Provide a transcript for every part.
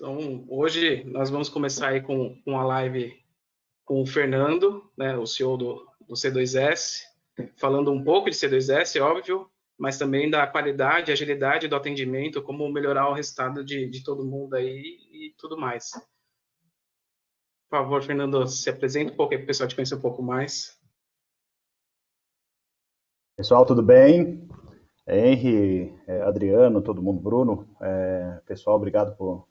Então, hoje nós vamos começar aí com a live com o Fernando, né, o CEO do C2S, falando um pouco de C2S, óbvio, mas também da qualidade, agilidade do atendimento, como melhorar o resultado de todo mundo aí e tudo mais. Por favor, Fernando, se apresenta um pouco aí para o pessoal te conhecer um pouco mais. Pessoal, tudo bem? Henry, Adriano, todo mundo, Bruno. Pessoal, obrigado por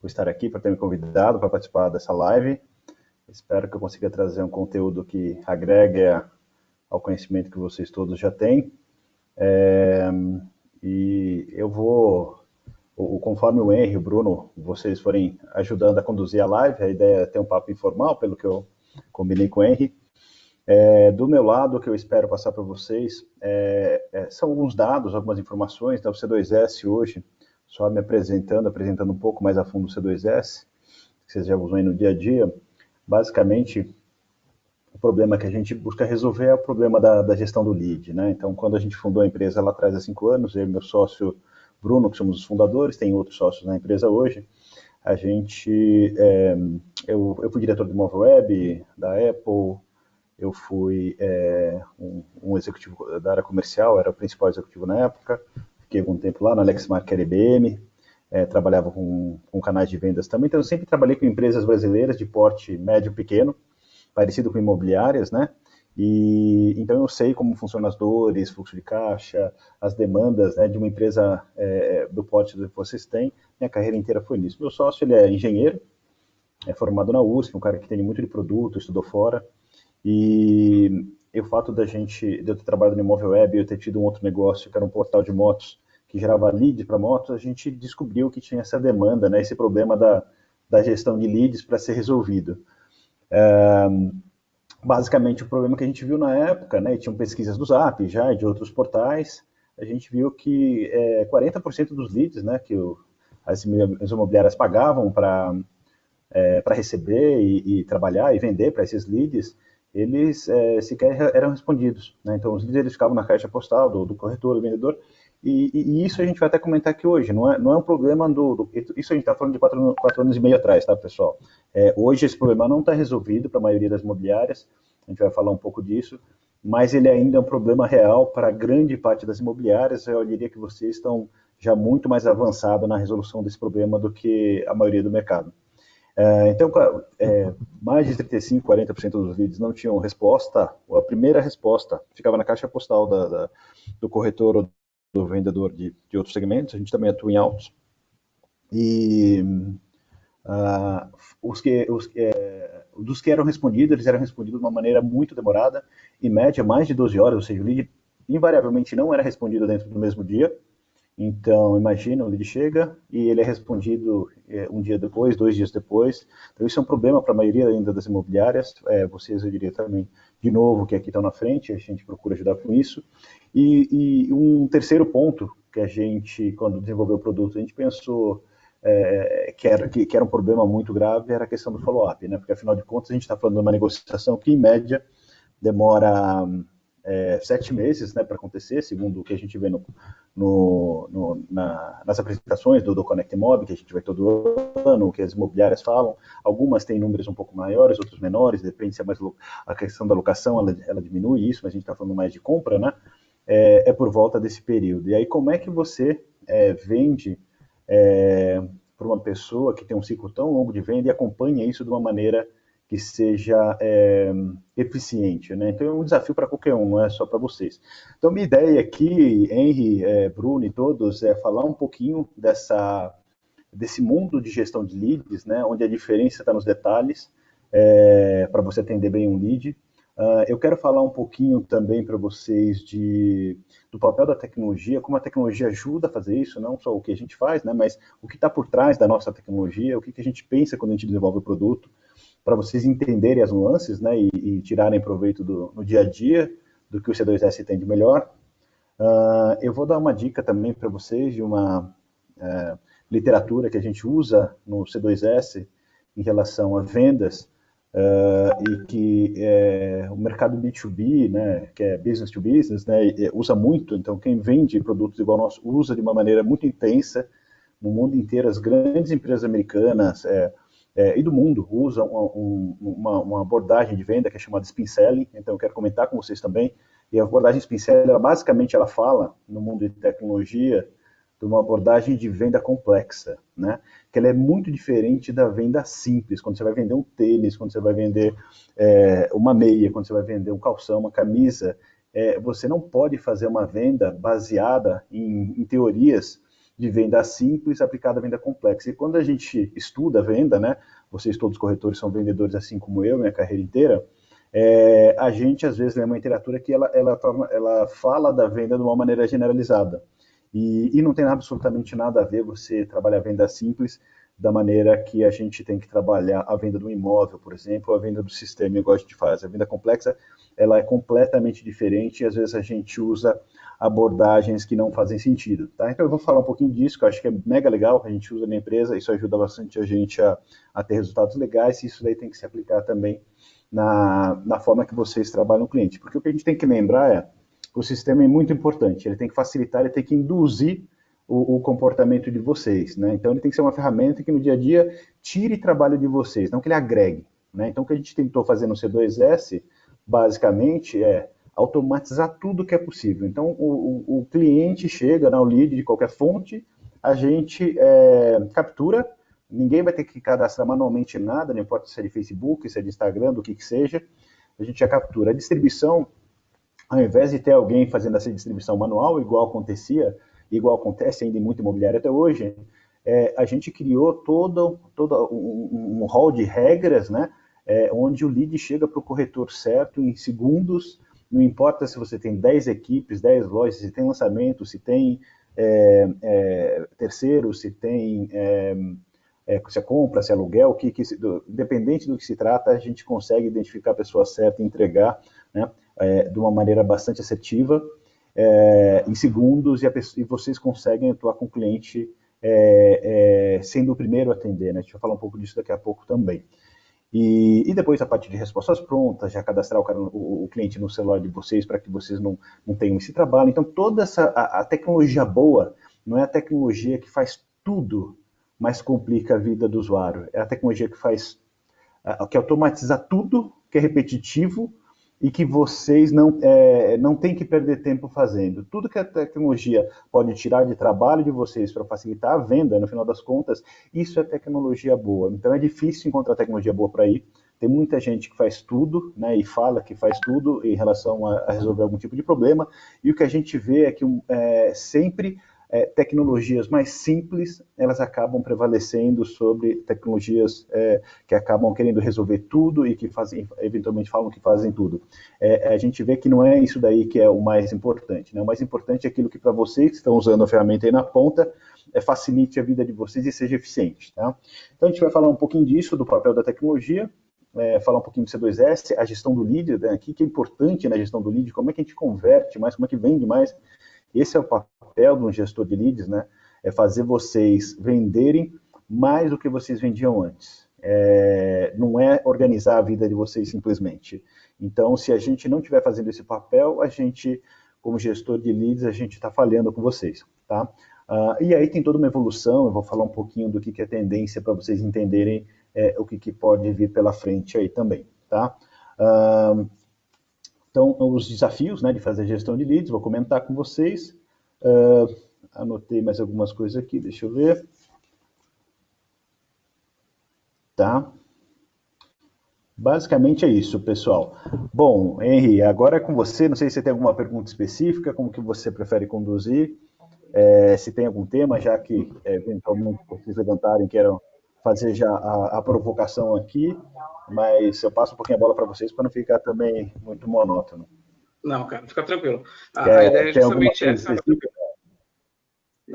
estar aqui, por ter me convidado para participar dessa live. Espero que eu consiga trazer um conteúdo que agregue ao conhecimento que vocês todos já têm. E eu vou, conforme o Henry e o Bruno, vocês forem ajudando a conduzir a live, a ideia é ter um papo informal, pelo que eu combinei com o Henry. Do meu lado, o que eu espero passar para vocês são alguns dados, algumas informações. Então, o C2S hoje, só me apresentando um pouco mais a fundo o C2S, que vocês já usam aí no dia a dia. Basicamente, o problema que a gente busca resolver é o problema da gestão do lead, né? Então, quando a gente fundou a empresa lá atrás há 5 anos, eu e meu sócio Bruno, que somos os fundadores, tem outros sócios na empresa hoje, a gente, eu fui diretor do Móvel Web, da Apple. Eu fui um executivo da área comercial, era o principal executivo na época. Fiquei algum tempo lá na Lexmark, que era IBM. Trabalhava com canais de vendas também. Então, eu sempre trabalhei com empresas brasileiras de porte médio pequeno, parecido com imobiliárias, né? E então eu sei como funcionam as dores, fluxo de caixa, as demandas, né, de uma empresa do porte que vocês têm. Minha carreira inteira foi nisso. Meu sócio, ele é engenheiro, é formado na USP, um cara que entende muito de produto, estudou fora. E o fato de eu ter trabalhado no Imóvel Web e eu ter tido um outro negócio, que era um portal de motos, que gerava leads para motos, a gente descobriu que tinha essa demanda, né, esse problema da gestão de leads para ser resolvido. Basicamente, o problema que a gente viu na época, né, e tinham pesquisas do Zap já e de outros portais, a gente viu que 40% dos leads, né, que as imobiliárias pagavam para receber e trabalhar e vender para esses leads, eles sequer eram respondidos, né? Então, os leads eles ficavam na caixa postal do corretor, do vendedor, e isso a gente vai até comentar aqui hoje. Não é um problema isso a gente está falando de 4 anos e meio atrás, tá, pessoal? Hoje esse problema não está resolvido para a maioria das imobiliárias, a gente vai falar um pouco disso, mas ele ainda é um problema real para grande parte das imobiliárias. Eu diria que vocês estão já muito mais avançados na resolução desse problema do que a maioria do mercado. Então, mais de 35%, 40% dos leads não tinham resposta. A primeira resposta ficava na caixa postal do corretor ou do vendedor de outros segmentos. A gente também atua em autos. E dos que eram respondidos, eles eram respondidos de uma maneira muito demorada, em média mais de 12 horas, ou seja, o lead invariavelmente não era respondido dentro do mesmo dia. Então, imagina, o lead chega e ele é respondido um dia depois, 2 dias depois. Então, isso é um problema para a maioria ainda das imobiliárias. Vocês, eu diria também, de novo, que aqui estão na frente, a gente procura ajudar com isso. E um terceiro ponto que a gente, quando desenvolveu o produto, a gente pensou que era um problema muito grave, era a questão do follow-up, né? Porque, afinal de contas, a gente está falando de uma negociação que, em média, demora 7 meses, né, para acontecer, segundo o que a gente vê nas apresentações do Connect Mob, que a gente vai todo ano, o que as imobiliárias falam. Algumas têm números um pouco maiores, outros menores, depende se é mais a questão da locação, ela diminui isso, mas a gente está falando mais de compra, né? Por volta desse período. E aí, como é que você vende para uma pessoa que tem um ciclo tão longo de venda e acompanha isso de uma maneira que seja eficiente, né? Então é um desafio para qualquer um, não é só para vocês. Então minha ideia aqui, Henry, Bruno e todos, é falar um pouquinho desse mundo de gestão de leads, né? Onde a diferença está nos detalhes, para você atender bem um lead. Eu quero falar um pouquinho também para vocês do papel da tecnologia, como a tecnologia ajuda a fazer isso, não só o que a gente faz, né? Mas o que está por trás da nossa tecnologia, o que a gente pensa quando a gente desenvolve o produto, para vocês entenderem as nuances, né, e tirarem proveito no dia a dia do que o C2S tem de melhor. Eu vou dar uma dica também para vocês de uma literatura que a gente usa no C2S em relação a vendas, e que o mercado B2B, né, que é business to business, né, usa muito. Então, quem vende produtos igual ao nosso usa de uma maneira muito intensa no mundo inteiro, as grandes empresas americanas e do mundo usam uma abordagem de venda que é chamada Spin Selling, então eu quero comentar com vocês também. E a abordagem Spin Selling, basicamente, ela fala, no mundo de tecnologia, de uma abordagem de venda complexa, né? Que ela é muito diferente da venda simples, quando você vai vender um tênis, quando você vai vender uma meia, quando você vai vender um calção, uma camisa, você não pode fazer uma venda baseada em teorias de venda simples aplicada à venda complexa. E quando a gente estuda a venda, né, vocês todos corretores são vendedores assim como eu, minha carreira inteira, a gente às vezes lê uma literatura que ela fala da venda de uma maneira generalizada. E não tem absolutamente nada a ver você trabalhar a venda simples da maneira que a gente tem que trabalhar a venda do imóvel, por exemplo, ou a venda do sistema, igual a gente faz. A venda complexa, ela é completamente diferente e às vezes a gente usa abordagens que não fazem sentido, tá? Então eu vou falar um pouquinho disso, que eu acho que é mega legal, a gente usa na empresa, isso ajuda bastante a gente a ter resultados legais, e isso daí tem que se aplicar também na forma que vocês trabalham o cliente. Porque o que a gente tem que lembrar é que o sistema é muito importante, ele tem que facilitar, ele tem que induzir o comportamento de vocês, né? Então ele tem que ser uma ferramenta que no dia a dia tire trabalho de vocês, não que ele agregue, né? Então o que a gente tentou fazer no C2S, basicamente, é automatizar tudo que é possível. Então o cliente chega no lead de qualquer fonte, a gente captura, ninguém vai ter que cadastrar manualmente nada, não importa se é de Facebook, se é de Instagram, do que seja, a gente já captura. A distribuição, ao invés de ter alguém fazendo essa distribuição manual, igual acontece ainda em muito imobiliário até hoje, a gente criou todo um hall de regras, né, onde o lead chega para o corretor certo em segundos, não importa se você tem 10 equipes, 10 lojas, se tem lançamento, se tem terceiro, se tem se é compra, se é aluguel, independente do que se trata, a gente consegue identificar a pessoa certa e entregar, né, de uma maneira bastante assertiva, em segundos, e vocês conseguem atuar com o cliente sendo o primeiro a atender, né? A gente vai falar um pouco disso daqui a pouco também. E depois a parte de respostas prontas, já cadastrar o cliente no celular de vocês para que vocês não tenham esse trabalho. Então, toda a tecnologia boa não é a tecnologia que faz tudo, mas complica a vida do usuário. É a tecnologia que automatiza tudo, que é repetitivo, e que vocês não têm que perder tempo fazendo. Tudo que a tecnologia pode tirar de trabalho de vocês para facilitar a venda, no final das contas, isso é tecnologia boa. Então é difícil encontrar tecnologia boa para ir. Tem muita gente que faz tudo, né, e fala que faz tudo em relação a resolver algum tipo de problema, e o que a gente vê é que sempre tecnologias mais simples, elas acabam prevalecendo sobre tecnologias que acabam querendo resolver tudo e que eventualmente falam que fazem tudo. A gente vê que não é isso daí que é o mais importante, né? O mais importante é aquilo que para vocês que estão usando a ferramenta aí na ponta, facilite a vida de vocês e seja eficiente, tá? Então a gente vai falar um pouquinho disso, do papel da tecnologia, falar um pouquinho do C2S, a gestão do lead, né? O que é importante na gestão do lead, como é que a gente converte mais, como é que vende mais. Esse é o papel de um gestor de leads, né? É fazer vocês venderem mais do que vocês vendiam antes. Não é organizar a vida de vocês simplesmente. Então, se a gente não estiver fazendo esse papel, a gente, como gestor de leads, a gente está falhando com vocês, tá? E aí tem toda uma evolução, eu vou falar um pouquinho do que é tendência para vocês entenderem o que pode vir pela frente aí também, tá? Então, os desafios, né, de fazer gestão de leads, vou comentar com vocês. Anotei mais algumas coisas aqui, deixa eu ver. Tá? Basicamente é isso, pessoal. Bom, Henry, agora é com você. Não sei se você tem alguma pergunta específica, como que você prefere conduzir. Se tem algum tema, já que eventualmente vocês levantarem, queiram fazer já a provocação aqui, mas eu passo um pouquinho a bola para vocês para não ficar também muito monótono. Não, cara, fica tranquilo. A ideia é justamente essa.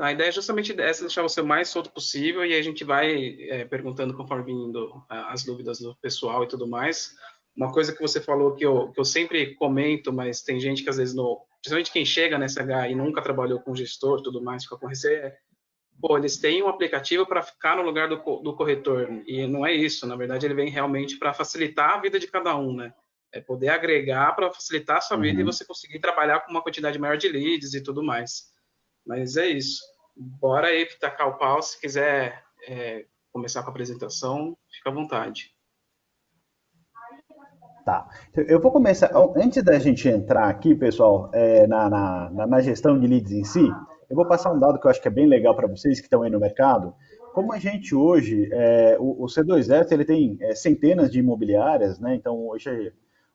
A ideia é justamente essa, deixar você o mais solto possível, e a gente vai perguntando conforme vindo as dúvidas do pessoal e tudo mais. Uma coisa que você falou que eu sempre comento, mas tem gente que às vezes, principalmente quem chega nessa SH e nunca trabalhou com gestor e tudo mais, fica com receio, eles têm um aplicativo para ficar no lugar do corretor, e não é isso, na verdade ele vem realmente para facilitar a vida de cada um, né? É poder agregar para facilitar a sua vida e você conseguir trabalhar com uma quantidade maior de leads e tudo mais. Mas é isso. bora aí tacar o pau. Se quiser começar com a apresentação, fica à vontade. Tá. Eu vou começar. Antes da gente entrar aqui, pessoal, na gestão de leads em si, eu vou passar um dado que eu acho que é bem legal para vocês que estão aí no mercado. Como a gente hoje, o C2S ele tem centenas de imobiliárias, né? Então hoje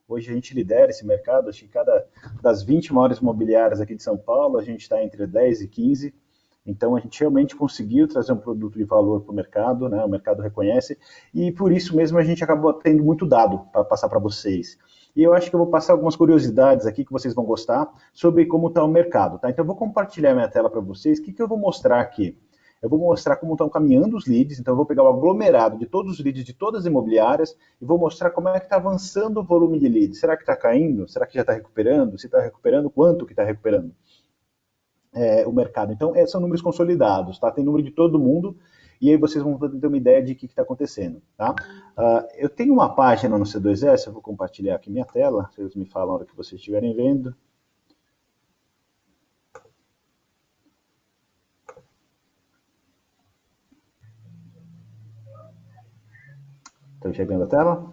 a gente lidera esse mercado. Acho que cada das 20 maiores imobiliárias aqui de São Paulo, a gente está entre 10 e 15. Então, a gente realmente conseguiu trazer um produto de valor para o mercado, né? O mercado reconhece, e por isso mesmo a gente acabou tendo muito dado para passar para vocês. E eu acho que eu vou passar algumas curiosidades aqui que vocês vão gostar sobre como está o mercado. Tá? Então, eu vou compartilhar minha tela para vocês. O que eu vou mostrar aqui? Eu vou mostrar como estão caminhando os leads, então eu vou pegar o aglomerado de todos os leads de todas as imobiliárias e vou mostrar como é que está avançando o volume de leads. Será que está caindo? Será que já está recuperando? Se está recuperando, quanto que está recuperando? O mercado. Então, são números consolidados, tá? Tem número de todo mundo, e aí vocês vão ter uma ideia de o que está acontecendo, tá? Eu tenho uma página no C2S, eu vou compartilhar aqui minha tela, vocês me falam a hora que vocês estiverem vendo. Estão chegando a tela?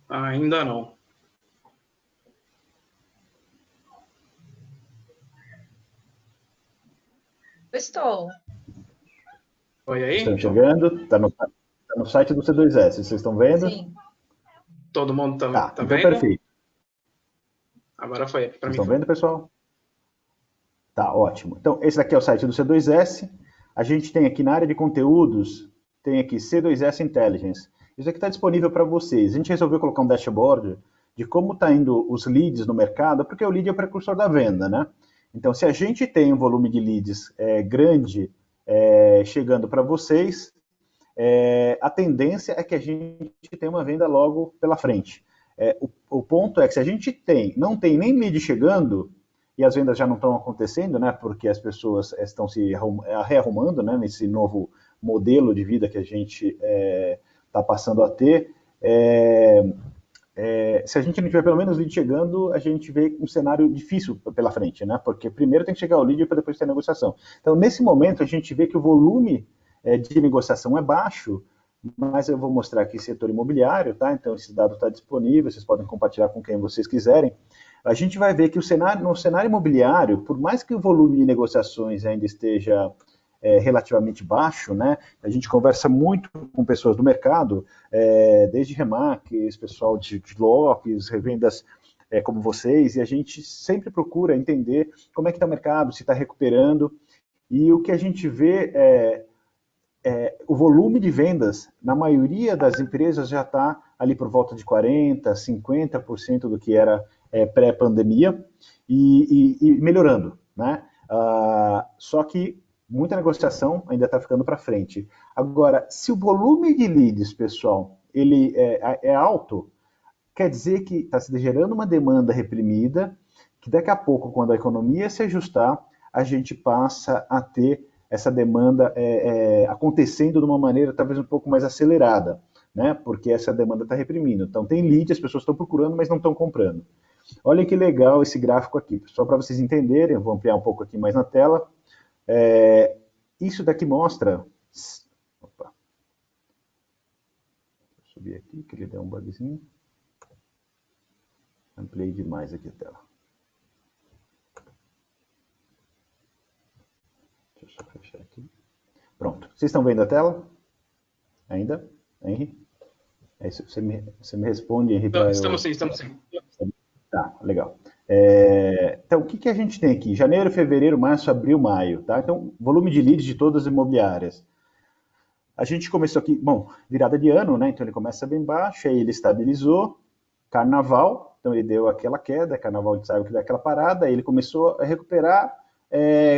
Ainda não. Estou. Oi aí? Estão chegando? Está no site do C2S, vocês estão vendo? Sim. Todo mundo tá então vendo? Perfeito. Agora foi. Vocês estão vendo, pessoal? Tá, ótimo. Então, esse daqui é o site do C2S. A gente tem aqui na área de conteúdos, tem aqui C2S Intelligence. Isso aqui está disponível para vocês. A gente resolveu colocar um dashboard de como está indo os leads no mercado, porque o lead é o precursor da venda, né? Então, se a gente tem um volume de leads grande chegando para vocês, a tendência é que a gente tenha uma venda logo pela frente. O ponto é que se a gente não tem nem lead chegando, e as vendas já não estão acontecendo, né, porque as pessoas estão se rearrumando, né, nesse novo modelo de vida que a gente está passando a ter, se a gente não tiver pelo menos lead chegando, a gente vê um cenário difícil pela frente, né? Porque primeiro tem que chegar o lead para depois ter a negociação. Então, nesse momento, a gente vê que o volume de negociação é baixo, mas eu vou mostrar aqui setor imobiliário, tá? Então, esse dado está disponível, vocês podem compartilhar com quem vocês quiserem. A gente vai ver que no cenário imobiliário, por mais que o volume de negociações ainda esteja relativamente baixo, né? A gente conversa muito com pessoas do mercado, desde remarques, pessoal de lofts, revendas como vocês, e a gente sempre procura entender como é que está o mercado, se está recuperando, e o que a gente vê o volume de vendas, na maioria das empresas, já está ali por volta de 40%, 50% do que era pré-pandemia, e melhorando, né? Só que muita negociação ainda está ficando para frente. Agora, se o volume de leads, pessoal, ele é alto, quer dizer que está se gerando uma demanda reprimida, que daqui a pouco, quando a economia se ajustar, a gente passa a ter essa demanda acontecendo de uma maneira talvez um pouco mais acelerada, né? Porque essa demanda está reprimindo. Então, tem lead, as pessoas estão procurando, mas não estão comprando. Olha que legal esse gráfico aqui. Só para vocês entenderem, eu vou ampliar um pouco aqui mais na tela. Isso daqui mostra... Opa. Vou subir aqui, que ele deu um bugzinho. Ampliei demais aqui a tela. Deixa eu só fechar aqui. Pronto. Vocês estão vendo a tela? Ainda? Henry? Você me responde, Henry? Estamos sim. Tá, legal. Então, o que a gente tem aqui? Janeiro, fevereiro, março, abril, maio. Tá? Então, volume de leads de todas as imobiliárias. A gente começou aqui, virada de ano, né? Então ele começa bem baixo, aí ele estabilizou. Carnaval, então ele deu aquela queda, carnaval a gente sabe que dá aquela parada, aí ele começou a recuperar,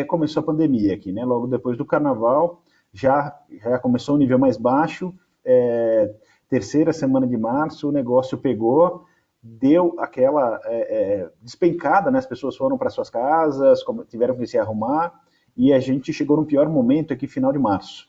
começou a pandemia aqui, né? Logo depois do carnaval, já começou um nível mais baixo, terceira semana de março, o negócio pegou, deu aquela despencada, né? As pessoas foram para suas casas, tiveram que se arrumar, e a gente chegou no pior momento aqui, final de março.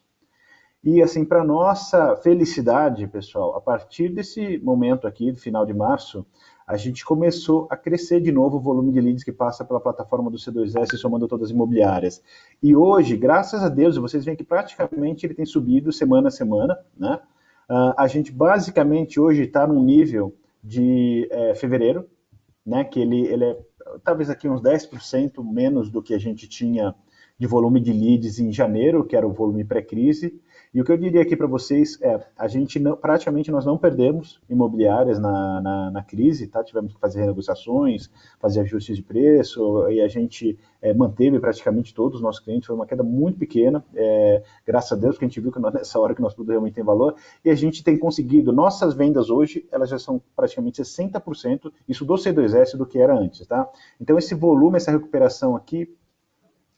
E assim, para nossa felicidade, pessoal, a partir desse momento aqui, do final de março, a gente começou a crescer de novo o volume de leads que passa pela plataforma do C2S, somando todas as imobiliárias. E hoje, graças a Deus, vocês veem que praticamente ele tem subido semana a semana, né? A gente basicamente hoje está num nível de fevereiro, né, que ele é talvez aqui uns 10% menos do que a gente tinha de volume de leads em janeiro, que era o volume pré-crise. E o que eu diria aqui para vocês é, a gente não, praticamente nós não perdemos imobiliárias na crise, tá? Tivemos que fazer renegociações, fazer ajustes de preço, e a gente manteve praticamente todos os nossos clientes, foi uma queda muito pequena, graças a Deus, que a gente viu que nessa hora que nosso produto realmente tem valor, e a gente tem conseguido, nossas vendas hoje, elas já são praticamente 60%, isso do C2S do que era antes, tá? Então esse volume, essa recuperação aqui,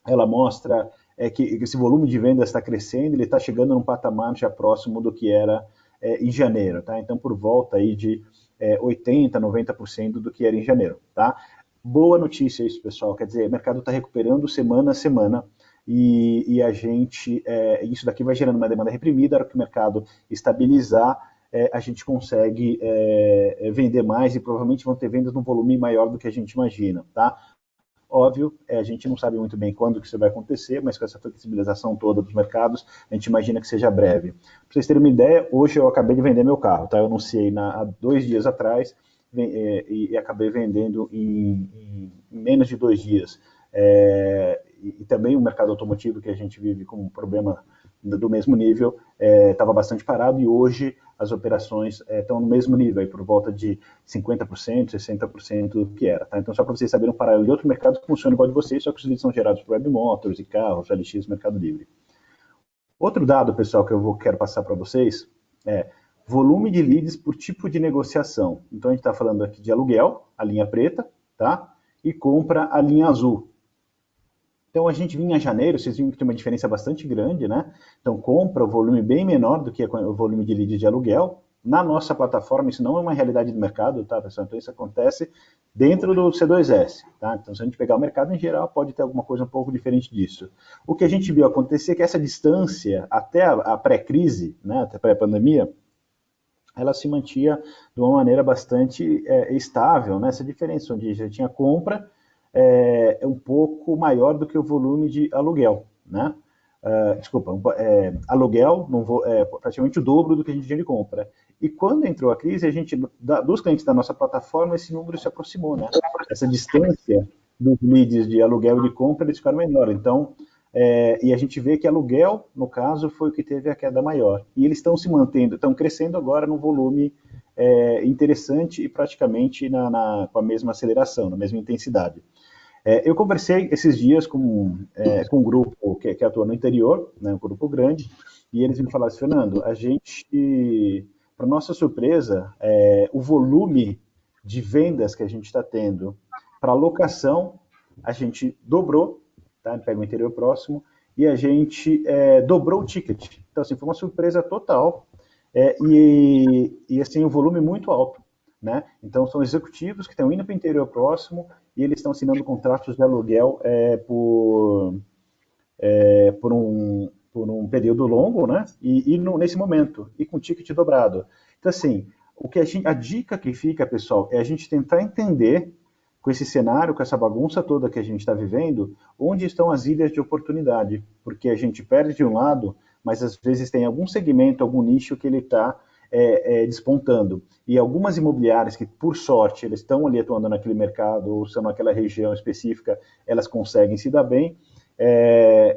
ela mostra que esse volume de vendas está crescendo, ele está chegando num patamar já próximo do que era em janeiro, tá? Então, por volta aí de 80%, 90% do que era em janeiro, tá? Boa notícia isso, pessoal, quer dizer, o mercado está recuperando semana a semana, e a gente, isso daqui vai gerando uma demanda reprimida, a hora que o mercado estabilizar, a gente consegue vender mais e provavelmente vão ter vendas num volume maior do que a gente imagina, tá? Óbvio, a gente não sabe muito bem quando que isso vai acontecer, mas com essa flexibilização toda dos mercados, a gente imagina que seja breve. Para vocês terem uma ideia, hoje eu acabei de vender meu carro, tá? Eu anunciei há 2 dias atrás e acabei vendendo em menos de 2 dias. E também o mercado automotivo, que a gente vive com um problema do mesmo nível, estava bastante parado, e hoje as operações estão no mesmo nível, aí por volta de 50%, 60% do que era. Tá? Então, só para vocês saberem um paralelo de outro mercado que funciona igual de vocês, só que os leads são gerados por Web Motors e carros, LX, Mercado Livre. Outro dado, pessoal, que quero passar para vocês é volume de leads por tipo de negociação. Então, a gente está falando aqui de aluguel, a linha preta, tá? E compra, a linha azul. Então, a gente vinha em janeiro, vocês viram que tem uma diferença bastante grande, né? Então, compra o volume bem menor do que o volume de leads de aluguel. Na nossa plataforma, isso não é uma realidade do mercado, tá, pessoal? Então, isso acontece dentro do C2S, tá? Então, se a gente pegar o mercado em geral, pode ter alguma coisa um pouco diferente disso. O que a gente viu acontecer é que essa distância até a pré-crise, né, até a pré-pandemia, ela se mantinha de uma maneira bastante estável, né? Essa diferença, onde já tinha compra, um pouco maior do que o volume de aluguel, né? Desculpa, aluguel praticamente o dobro do que a gente tinha de compra. E quando entrou a crise, a gente, dos clientes da nossa plataforma, esse número se aproximou, né? Essa distância dos leads de aluguel e de compra, eles ficaram menor. Então, e a gente vê que aluguel, no caso, foi o que teve a queda maior. E eles estão se mantendo, estão crescendo agora num volume interessante e praticamente com a mesma aceleração, na mesma intensidade. Eu conversei esses dias com um grupo que atua no interior, né, um grupo grande, e eles me falaram assim, Fernando, a gente, para nossa surpresa, o volume de vendas que a gente está tendo para locação, a gente dobrou, tá? Pega o interior próximo, e a gente dobrou o ticket. Então, assim, foi uma surpresa total, e assim, um volume muito alto. Né? Então, são executivos que estão indo para o interior próximo e eles estão assinando contratos de aluguel por um período longo, né? Nesse momento, e com ticket dobrado. Então, assim, a dica que fica, pessoal, é a gente tentar entender, com esse cenário, com essa bagunça toda que a gente está vivendo, onde estão as ilhas de oportunidade, porque a gente perde de um lado, mas às vezes tem algum segmento, algum nicho que ele está despontando. E algumas imobiliárias que, por sorte, eles estão ali atuando naquele mercado, ou são naquela região específica, elas conseguem se dar bem.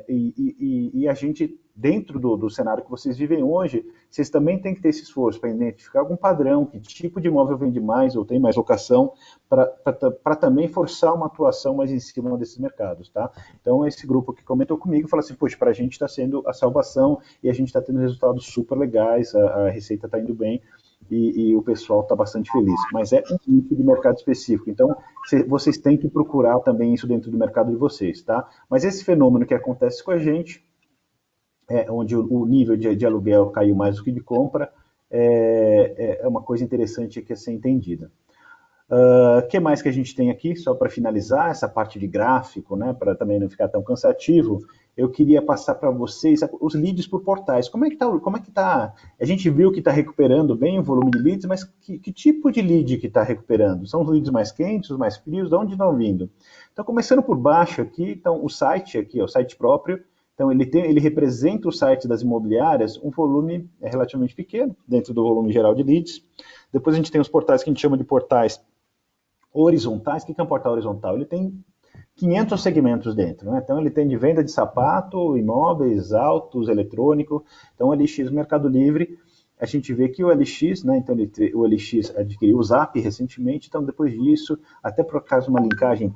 E a gente, dentro do cenário que vocês vivem hoje, vocês também têm que ter esse esforço para identificar algum padrão, que tipo de imóvel vende mais ou tem mais locação, para também forçar uma atuação mais em cima desses mercados, tá? Então, esse grupo que comentou comigo fala assim, poxa, para a gente está sendo a salvação e a gente está tendo resultados super legais, a receita está indo bem e o pessoal está bastante feliz. Mas é um nicho de mercado específico, então vocês têm que procurar também isso dentro do mercado de vocês, tá? Mas esse fenômeno que acontece com a gente, onde o nível de aluguel caiu mais do que de compra, é uma coisa interessante que é ser entendida. O que mais que a gente tem aqui, só para finalizar essa parte de gráfico, né, para também não ficar tão cansativo, eu queria passar para vocês os leads por portais. Como é que tá? A gente viu que está recuperando bem o volume de leads, mas que tipo de lead que está recuperando? São os leads mais quentes, os mais frios? De onde estão vindo? Então, começando por baixo aqui, então o site aqui, o site próprio, então ele representa o site das imobiliárias, um volume relativamente pequeno, dentro do volume geral de leads. Depois a gente tem os portais que a gente chama de portais horizontais. O que é um portal horizontal? Ele tem 500 segmentos dentro, né? Então ele tem de venda de sapato, imóveis, autos, eletrônico. Então o LX Mercado Livre, a gente vê que o LX, né? Então o LX adquiriu o Zap recentemente, então depois disso, até por causa de uma linkagem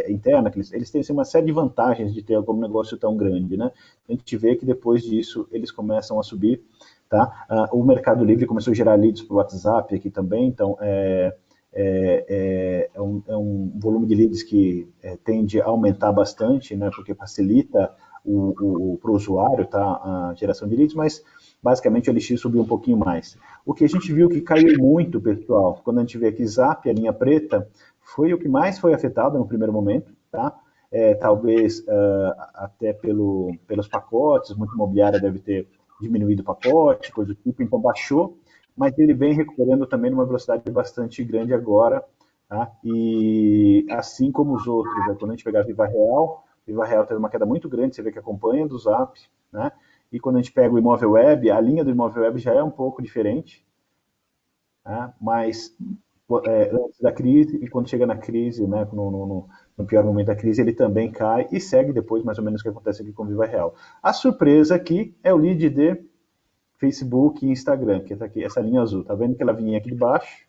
interna, que eles têm assim, uma série de vantagens de ter algum negócio tão grande, né? A gente vê que depois disso eles começam a subir, tá? O Mercado Livre começou a gerar leads para o WhatsApp aqui também, então é um volume de leads que tende a aumentar bastante, né, porque facilita para o usuário, tá, a geração de leads, mas basicamente o LX subiu um pouquinho mais. O que a gente viu que caiu muito, pessoal, quando a gente vê aqui Zap, a linha preta, foi o que mais foi afetado no primeiro momento, tá? Talvez até pelos pacotes, muita imobiliária deve ter diminuído o pacote, coisa do tipo, então baixou, mas ele vem recuperando também numa velocidade bastante grande agora, tá? E assim como os outros, né? Quando a gente pegar Viva Real teve uma queda muito grande, você vê que acompanha do Zap, né? E quando a gente pega o Imóvel Web, a linha do Imóvel Web já é um pouco diferente, tá? Mas antes da crise, e quando chega na crise, né, no pior momento da crise, ele também cai e segue depois mais ou menos o que acontece aqui com o Viva Real. A surpresa aqui é o lead de Facebook e Instagram, que está aqui, essa linha azul. Tá vendo que ela vinha aqui de baixo?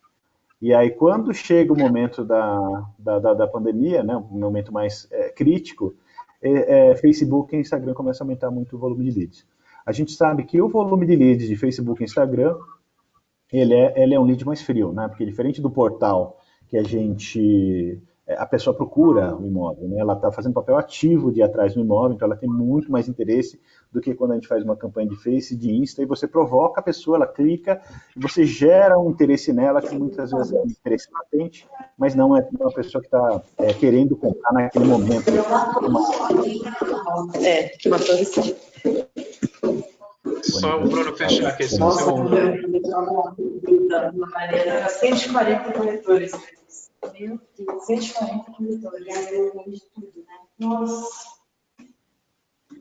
E aí, quando chega o momento da pandemia, né, um momento mais crítico, Facebook e Instagram começam a aumentar muito o volume de leads. A gente sabe que o volume de leads de Facebook e Instagram, ele é um lead mais frio, né? Porque diferente do portal que a pessoa procura o imóvel, né? Ela está fazendo papel ativo de ir atrás do imóvel, então ela tem muito mais interesse do que quando a gente faz uma campanha de Face, de Insta, e você provoca a pessoa, ela clica, e você gera um interesse nela, que muitas vezes é um interesse latente, mas não é uma pessoa que está querendo comprar naquele momento. Que matou esse. Só o Bruno fechar aqui, só um Nossa, segundo. 140 corretores. Meu Deus, 140 corretores. Nossa.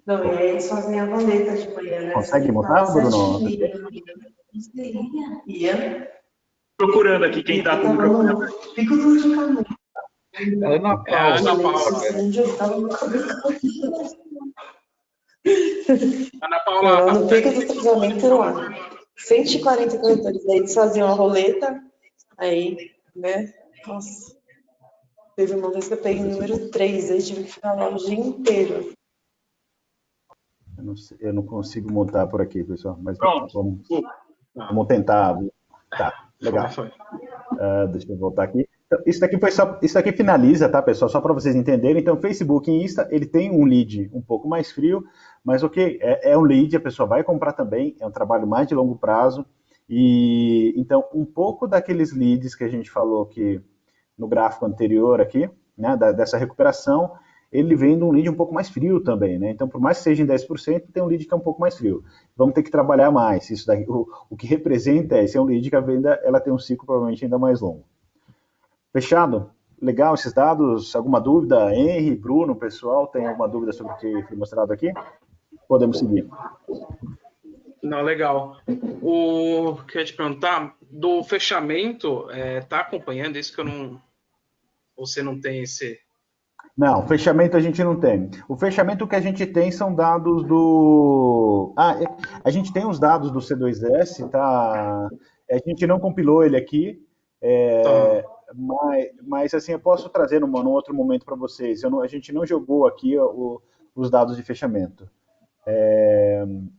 Não, e aí eles fazem a roleta de manhã, né? Consegue montar, Bruno? Ia. Procurando aqui quem está com o microfone. Fico tudo de caminho. Ana Paula. Ana Paula. No pico do treinamento lá. 140 corretores. Aí eles faziam a roleta. Aí, né? Nossa. Teve uma vez que eu peguei o número 3, aí tive que ficar lá o dia inteiro. Eu não consigo montar por aqui, pessoal, mas Pronto. Vamos tentar. Tá, legal. Deixa eu voltar aqui. Então, isso daqui finaliza, tá, pessoal? Só para vocês entenderem. Então, Facebook e Insta, ele tem um lead um pouco mais frio, mas ok, é um lead, a pessoa vai comprar também, é um trabalho mais de longo prazo. E então, um pouco daqueles leads que a gente falou aqui no gráfico anterior aqui, né, dessa recuperação, ele vem de um lead um pouco mais frio também, né? Então, por mais que seja em 10%, tem um lead que é um pouco mais frio. Vamos ter que trabalhar mais. Isso daí, o que representa esse é um lead que a venda ela tem um ciclo provavelmente ainda mais longo. Fechado? Legal esses dados? Alguma dúvida? Henry, Bruno, pessoal, tem alguma dúvida sobre o que foi mostrado aqui? Podemos seguir. Não, legal. O que eu ia te perguntar, do fechamento, tá acompanhando isso que eu não... Você não tem esse... Não, fechamento a gente não tem. O fechamento que a gente tem são dados do... a gente tem os dados do C2S, tá? A gente não compilou ele aqui, mas assim, eu posso trazer num outro momento para vocês. A gente não jogou aqui os dados de fechamento.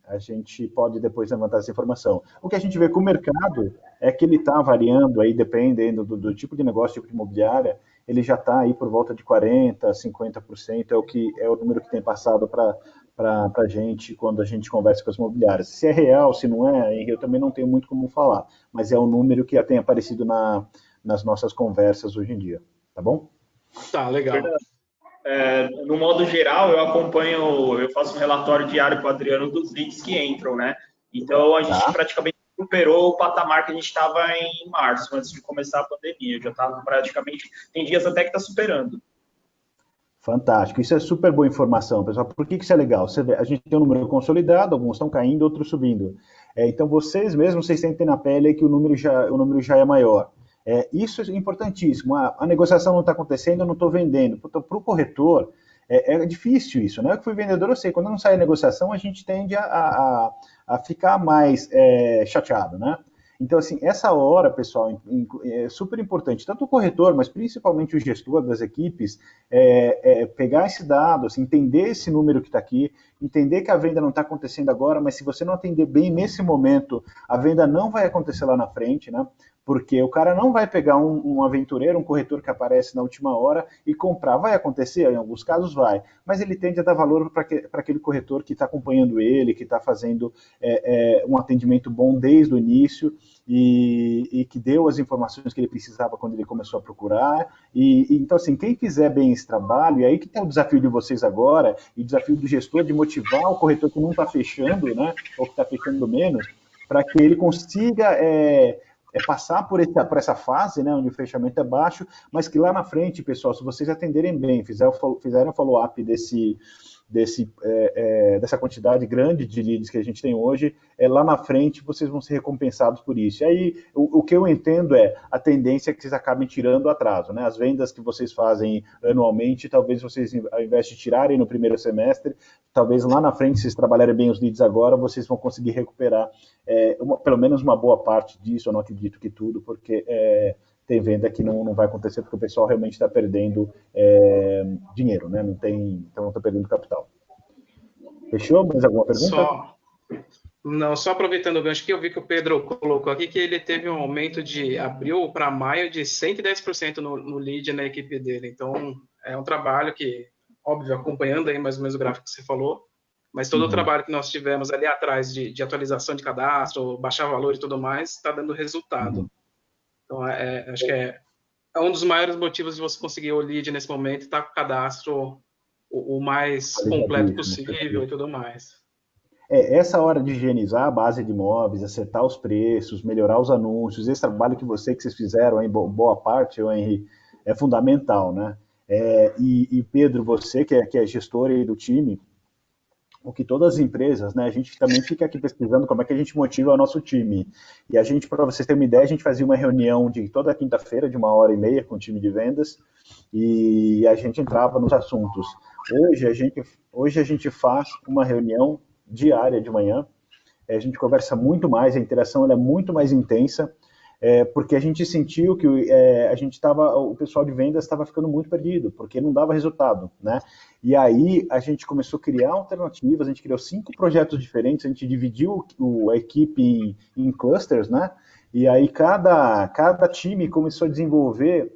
A gente pode depois levantar essa informação. O que a gente vê com o mercado é que ele está variando aí, dependendo do tipo de negócio, tipo de imobiliária, ele já está aí por volta de 40%, 50%, é o número que tem passado para a gente quando a gente conversa com as imobiliárias. Se é real, se não é, eu também não tenho muito como falar, mas é o número que tem aparecido nas nossas conversas hoje em dia, tá bom? Tá, legal. No modo geral, eu faço um relatório diário com o Adriano dos leads que entram, né? Então, a gente praticamente superou o patamar que a gente estava em março, antes de começar a pandemia. Já estava praticamente, tem dias até que está superando. Fantástico, isso é super boa informação, pessoal. Por que isso é legal? Você vê, a gente tem um número consolidado, alguns estão caindo, outros subindo. Então vocês mesmos, vocês sentem na pele que o número já é maior. Isso é importantíssimo. A negociação não está acontecendo, eu não estou vendendo. Para o corretor, é difícil isso, né? Eu que fui vendedor, eu sei, quando não sai a negociação, a gente tende a ficar mais chateado, né? Então, assim, essa hora, pessoal, é super importante, tanto o corretor, mas principalmente o gestor das equipes, pegar esse dado, assim, entender esse número que está aqui, entender que a venda não está acontecendo agora, mas se você não atender bem nesse momento, a venda não vai acontecer lá na frente, né? Porque o cara não vai pegar um aventureiro, um corretor que aparece na última hora e comprar. Vai acontecer? Em alguns casos vai. Mas ele tende a dar valor para aquele corretor que está acompanhando ele, que está fazendo um atendimento bom desde o início e que deu as informações que ele precisava quando ele começou a procurar. Então, assim, quem fizer bem esse trabalho, e aí que está o desafio de vocês agora, e o desafio do gestor de motivar o corretor que não está fechando, né, ou que está fechando menos, para que ele consiga passar por essa fase, né, onde o fechamento é baixo, mas que lá na frente, pessoal, se vocês atenderem bem, fizerem um follow-up dessa quantidade grande de leads que a gente tem hoje, lá na frente vocês vão ser recompensados por isso. E aí, o que eu entendo a tendência é que vocês acabem tirando o atraso, né? As vendas que vocês fazem anualmente, talvez vocês, ao invés de tirarem no primeiro semestre, talvez lá na frente, se vocês trabalharem bem os leads agora, vocês vão conseguir recuperar pelo menos uma boa parte disso. Eu não acredito que tudo, porque tem venda que não vai acontecer, porque o pessoal realmente está perdendo dinheiro, né? Então não está perdendo capital. Fechou? Mais alguma pergunta? Só aproveitando o gancho que eu vi que o Pedro colocou aqui, que ele teve um aumento de abril para maio de 110% no lead na equipe dele. Então, é um trabalho que, óbvio, acompanhando aí mais ou menos o gráfico que você falou, mas todo o trabalho que nós tivemos ali atrás de atualização de cadastro, baixar valor e tudo mais, está dando resultado. Então, acho que é um dos maiores motivos de você conseguir o lead nesse momento, estar com o cadastro o mais completo possível e tudo mais. Essa hora de higienizar a base de imóveis, acertar os preços, melhorar os anúncios, esse trabalho que vocês fizeram, em boa parte, Henry, é fundamental, né? E Pedro, você que é gestor aí do time, o que todas as empresas, né, a gente também fica aqui pesquisando como é que a gente motiva o nosso time. E a gente, para vocês terem uma ideia, a gente fazia uma reunião de toda quinta-feira, de 1h30 com o time de vendas, e a gente entrava nos assuntos. Hoje a gente faz uma reunião diária de manhã, a gente conversa muito mais, a interação ela é muito mais intensa, porque a gente sentiu que o pessoal de vendas estava ficando muito perdido, porque não dava resultado, né? E aí a gente começou a criar alternativas, a gente criou 5 projetos diferentes, a gente dividiu a equipe em clusters, né? E aí cada time começou a desenvolver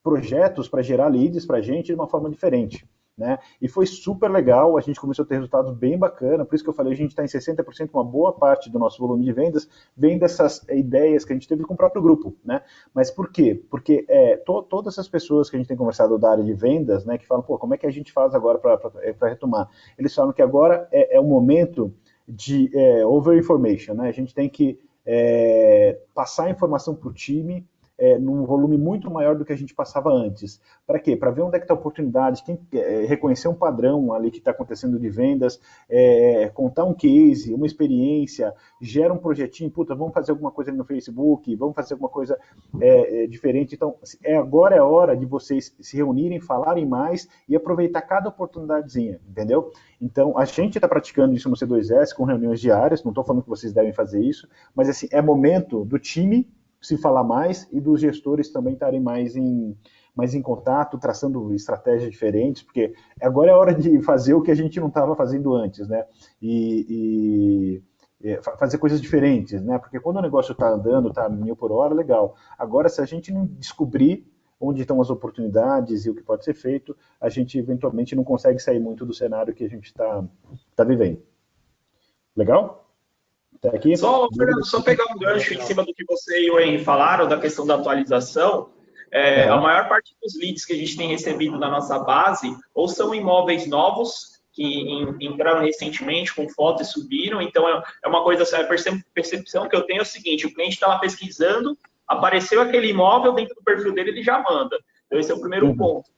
projetos para gerar leads para a gente de uma forma diferente. Né? E foi super legal, a gente começou a ter resultados bem bacana, por isso que eu falei, a gente está em 60%, uma boa parte do nosso volume de vendas vem dessas ideias que a gente teve com o próprio grupo, né? Mas por quê? Porque todas essas pessoas que a gente tem conversado da área de vendas, né, que falam, pô, como é que a gente faz agora para retomar? Eles falam que agora é o momento de over-information, né? A gente tem que passar a informação para o time, num volume muito maior do que a gente passava antes. Para quê? Para ver onde é que está a oportunidade, reconhecer um padrão ali que está acontecendo de vendas, contar um case, uma experiência, gera um projetinho, vamos fazer alguma coisa ali no Facebook, vamos fazer alguma coisa diferente. Então, agora é a hora de vocês se reunirem, falarem mais e aproveitar cada oportunidadezinha, entendeu? Então, a gente está praticando isso no C2S com reuniões diárias, não estou falando que vocês devem fazer isso, mas assim, é momento do time se falar mais e dos gestores também estarem mais em contato, traçando estratégias diferentes, porque agora é hora de fazer o que a gente não estava fazendo antes, né? E fazer coisas diferentes, né? Porque quando o negócio está andando, está 1000 por hora, legal. Agora, se a gente não descobrir onde estão as oportunidades e o que pode ser feito, a gente eventualmente não consegue sair muito do cenário que a gente está vivendo. Legal? Tá aqui? Fernando, só pegar um gancho em cima do que você e o Henry falaram, da questão da atualização. A maior parte dos leads que a gente tem recebido na nossa base, ou são imóveis novos, que entraram recentemente com foto e subiram. Então, é uma coisa, a percepção que eu tenho é o seguinte: o cliente está lá pesquisando, apareceu aquele imóvel dentro do perfil dele, ele já manda. Então, esse é o primeiro ponto.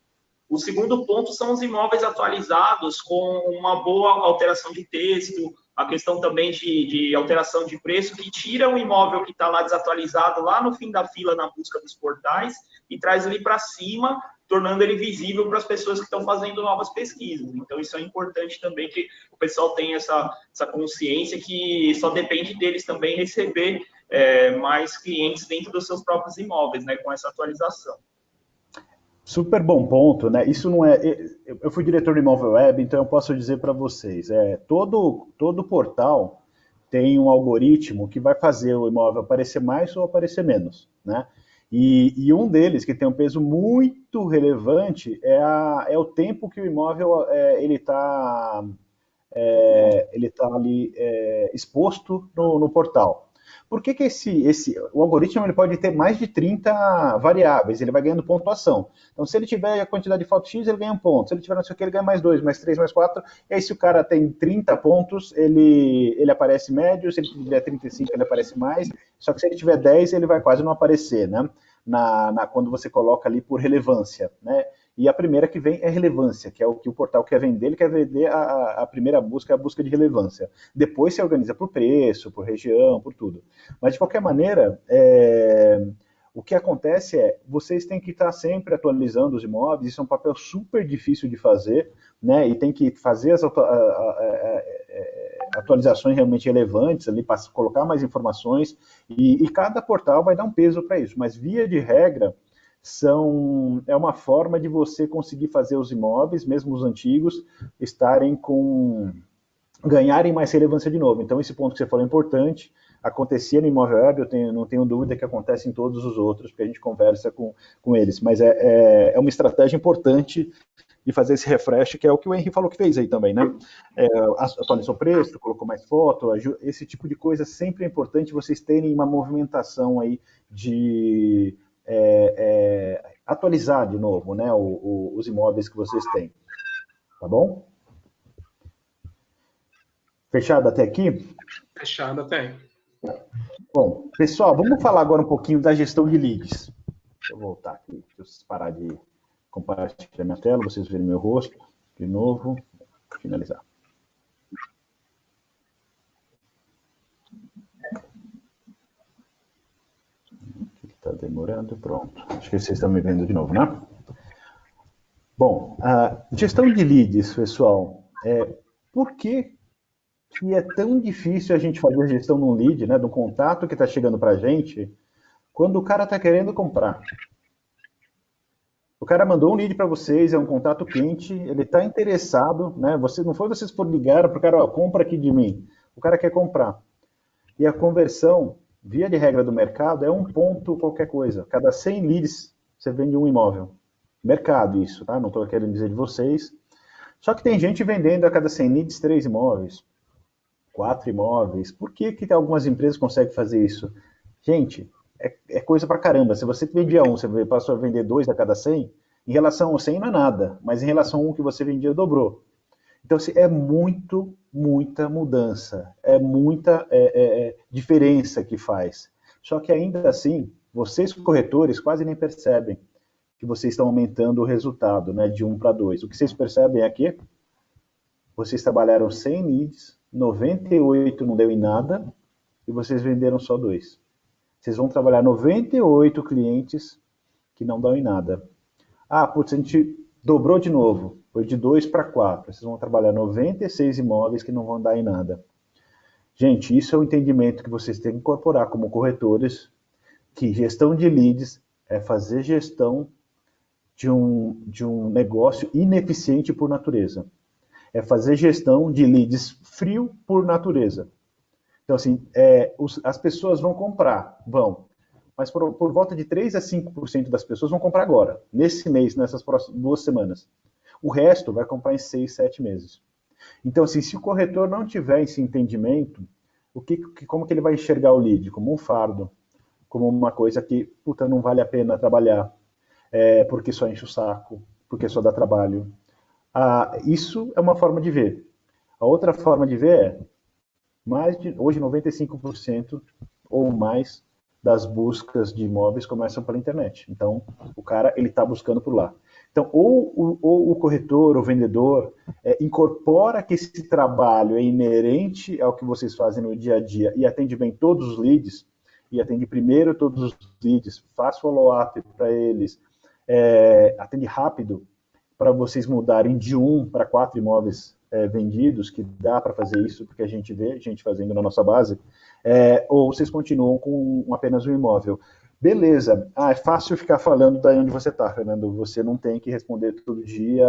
O segundo ponto são os imóveis atualizados com uma boa alteração de texto, a questão também de alteração de preço, que tira o imóvel que está lá desatualizado, lá no fim da fila na busca dos portais, e traz ele para cima, tornando ele visível para as pessoas que estão fazendo novas pesquisas. Então, isso é importante também, que o pessoal tenha essa consciência que só depende deles também receber mais clientes dentro dos seus próprios imóveis, né, com essa atualização. Super bom ponto, né? Isso não é. Eu fui diretor de imóvel web, então eu posso dizer para vocês, todo portal tem um algoritmo que vai fazer o imóvel aparecer mais ou aparecer menos, né? E um deles que tem um peso muito relevante é o tempo que o imóvel ele tá ali exposto no portal. Por que o algoritmo ele pode ter mais de 30 variáveis, ele vai ganhando pontuação. Então, se ele tiver a quantidade de fotos X, ele ganha um ponto. Se ele tiver não sei o que, ele ganha mais 2, mais 3, mais 4. E aí, se o cara tem 30 pontos, ele aparece médio. Se ele tiver 35, ele aparece mais. Só que se ele tiver 10, ele vai quase não aparecer, né? Quando você coloca ali por relevância, né? E a primeira que vem é relevância, que é o que o portal quer vender. Ele quer vender a primeira busca, é a busca de relevância. Depois você organiza por preço, por região, por tudo. Mas, de qualquer maneira, o que acontece vocês têm que estar sempre atualizando os imóveis. Isso é um papel super difícil de fazer, né? E tem que fazer as atualizações realmente relevantes ali, para colocar mais informações. E cada portal vai dar um peso para isso. Mas, via de regra, é uma forma de você conseguir fazer os imóveis, mesmo os antigos, ganharem mais relevância de novo. Então, esse ponto que você falou é importante. Acontecia no imóvel web, não tenho dúvida que acontece em todos os outros, porque a gente conversa com eles. Mas é uma estratégia importante de fazer esse refresh, que é o que o Henry falou que fez aí também, né? Atualizou o preço, colocou mais foto, esse tipo de coisa sempre é importante vocês terem uma movimentação aí de atualizar de novo, né, os imóveis que vocês têm. Tá bom? Fechado até aqui? Fechado até. Bom, pessoal, vamos falar agora um pouquinho da gestão de leads. Deixa eu voltar aqui, deixa eu parar de compartilhar minha tela, vocês verem meu rosto. De novo, finalizar. Está demorando, pronto. Acho que vocês estão me vendo de novo, né? Bom, a gestão de leads, pessoal, por que é tão difícil a gente fazer a gestão de um lead, né, de um contato que está chegando para a gente, quando o cara está querendo comprar? O cara mandou um lead para vocês, é um contato quente, ele está interessado, né? Não foi vocês por ligar para o cara, compra aqui de mim. O cara quer comprar. E a conversão, via de regra do mercado, é um ponto qualquer coisa. Cada 100 leads, você vende um imóvel. Mercado isso, tá? Não estou querendo dizer de vocês. Só que tem gente vendendo a cada 100 leads 3 imóveis, 4 imóveis. Por que algumas empresas conseguem fazer isso? Gente, é coisa pra caramba. Se você vendia um, você passou a vender 2 a cada 100, em relação ao 100 não é nada, mas em relação a um que você vendia, dobrou. Então, é muita mudança, é muita diferença que faz. Só que ainda assim, vocês corretores quase nem percebem que vocês estão aumentando o resultado, né, de 1 para 2. O que vocês percebem é que vocês trabalharam 100 leads, 98 não deu em nada, e vocês venderam só 2. Vocês vão trabalhar 98 clientes que não dão em nada. Ah, putz, a gente dobrou de novo, foi de 2 para 4. Vocês vão trabalhar 96 imóveis que não vão dar em nada. Gente, isso é o entendimento que vocês têm que incorporar como corretores, que gestão de leads é fazer gestão de um negócio ineficiente por natureza. É fazer gestão de leads frio por natureza. Então, assim, as pessoas vão comprar, mas por volta de 3 a 5% das pessoas vão comprar agora, nesse mês, nessas próximas 2 semanas. O resto vai comprar em 6, 7 meses. Então, assim, se o corretor não tiver esse entendimento, como que ele vai enxergar o lead? Como um fardo, como uma coisa que, puta, não vale a pena trabalhar, porque só enche o saco, porque só dá trabalho. Isso é uma forma de ver. A outra forma de ver é, hoje 95% ou mais das buscas de imóveis começam pela internet. Então, o cara ele está buscando por lá. Então, ou o corretor, o vendedor, incorpora que esse trabalho é inerente ao que vocês fazem no dia a dia e atende bem todos os leads, e atende primeiro todos os leads, faz follow-up para eles, atende rápido para vocês mudarem de 1 para 4 imóveis vendidos, que dá para fazer isso, porque a gente vê gente fazendo na nossa base, ou vocês continuam com apenas um imóvel. Beleza, é fácil ficar falando daí onde você está, Fernando, você não tem que responder todo dia,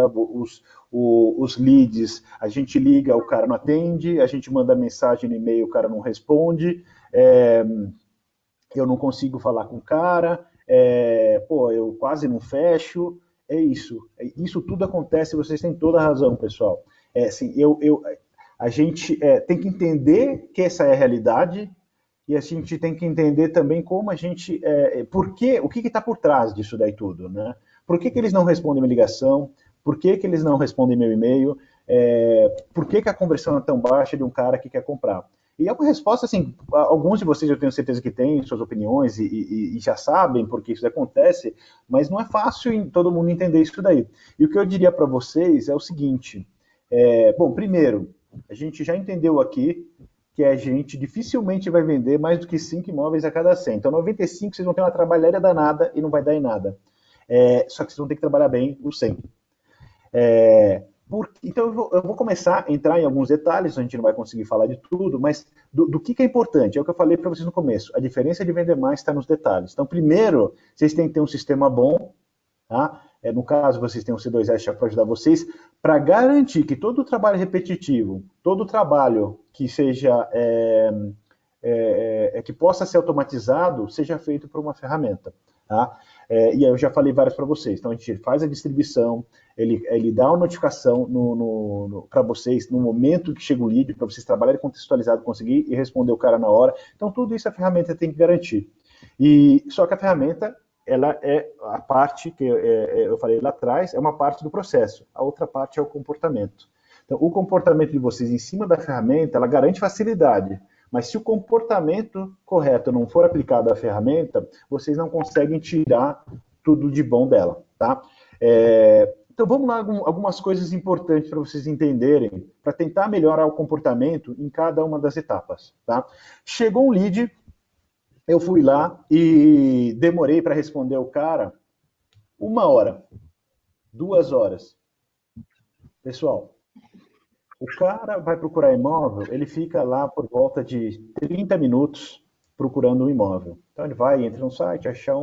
os leads, a gente liga, o cara não atende, a gente manda mensagem no e-mail, o cara não responde, eu não consigo falar com o cara, eu quase não fecho, isso tudo acontece, vocês têm toda a razão, pessoal. Assim, a gente tem que entender que essa é a realidade e a gente tem que entender também como a gente, o que está por trás disso daí tudo, né? Por que eles não respondem minha ligação? Por que eles não respondem meu e-mail? Por que a conversão é tão baixa de um cara que quer comprar? E é uma resposta, assim, alguns de vocês eu tenho certeza que têm suas opiniões e já sabem por que isso acontece, mas não é fácil todo mundo entender isso daí. E o que eu diria para vocês é o seguinte, bom, primeiro, a gente já entendeu aqui que a gente dificilmente vai vender mais do que 5 imóveis a cada 100. Então, 95 vocês vão ter uma trabalheira danada e não vai dar em nada. Só que vocês vão ter que trabalhar bem os 100. Então, eu vou começar a entrar em alguns detalhes, a gente não vai conseguir falar de tudo, mas do que é importante, é o que eu falei para vocês no começo, a diferença de vender mais está nos detalhes. Então, primeiro, vocês têm que ter um sistema bom, tá? No caso, vocês têm um C2S para ajudar vocês, para garantir que todo o trabalho repetitivo, todo o trabalho que seja, que possa ser automatizado, seja feito por uma ferramenta, tá? E aí eu já falei várias para vocês. Então a gente faz a distribuição, ele dá uma notificação para vocês no momento que chega o lead, para vocês trabalharem contextualizado, conseguir e responder o cara na hora. Então tudo isso a ferramenta tem que garantir. Só que a ferramenta, ela é a parte que eu falei lá atrás, é uma parte do processo. A outra parte é o comportamento. Então o comportamento de vocês em cima da ferramenta, ela garante facilidade. Mas se o comportamento correto não for aplicado à ferramenta, vocês não conseguem tirar tudo de bom dela, tá? Então vamos lá, algumas coisas importantes para vocês entenderem, para tentar melhorar o comportamento em cada uma das etapas, tá? Chegou um lead, eu fui lá e demorei para responder o cara 1 hora, 2 horas. Pessoal, o cara vai procurar imóvel, ele fica lá por volta de 30 minutos procurando um imóvel. Então ele vai, entra no site, acha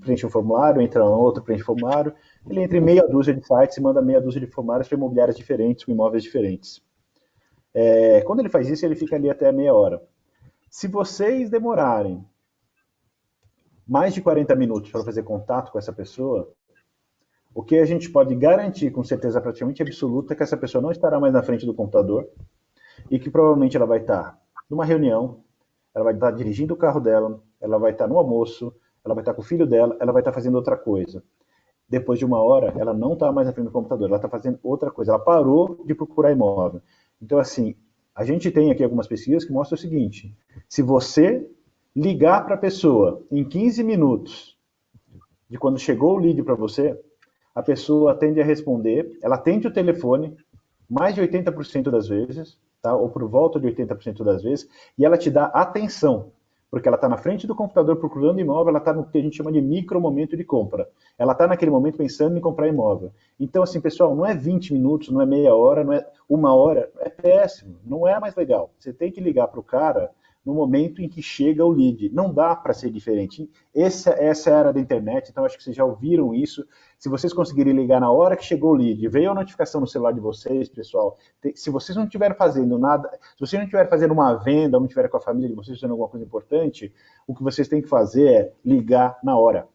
preenche um formulário, entra no outro, preenche um formulário, ele entra em meia dúzia de sites e manda meia dúzia de formulários para imobiliárias diferentes, com imóveis diferentes. Quando ele faz isso, ele fica ali até meia hora. Se vocês demorarem mais de 40 minutos para fazer contato com essa pessoa, o que a gente pode garantir com certeza praticamente absoluta é que essa pessoa não estará mais na frente do computador e que provavelmente ela vai estar numa reunião, ela vai estar dirigindo o carro dela, ela vai estar no almoço, ela vai estar com o filho dela, ela vai estar fazendo outra coisa. Depois de 1 hora, ela não está mais na frente do computador, ela está fazendo outra coisa, ela parou de procurar imóvel. Então, assim, a gente tem aqui algumas pesquisas que mostram o seguinte, se você ligar para a pessoa em 15 minutos de quando chegou o lead para você, a pessoa tende a responder, ela atende o telefone mais de 80% das vezes, tá? Ou por volta de 80% das vezes, e ela te dá atenção, porque ela está na frente do computador procurando imóvel, ela está no que a gente chama de micro momento de compra. Ela está naquele momento pensando em comprar imóvel. Então, assim, pessoal, não é 20 minutos, não é meia hora, não é 1 hora, é péssimo, não é mais legal. Você tem que ligar para o cara no momento em que chega o lead. Não dá para ser diferente. Essa é a era da internet, então acho que vocês já ouviram isso. Se vocês conseguirem ligar na hora que chegou o lead, veio a notificação no celular de vocês, pessoal, se vocês não estiverem fazendo nada, se vocês não estiverem fazendo uma venda, ou não estiverem com a família de vocês fazendo alguma coisa importante, o que vocês têm que fazer é ligar na hora.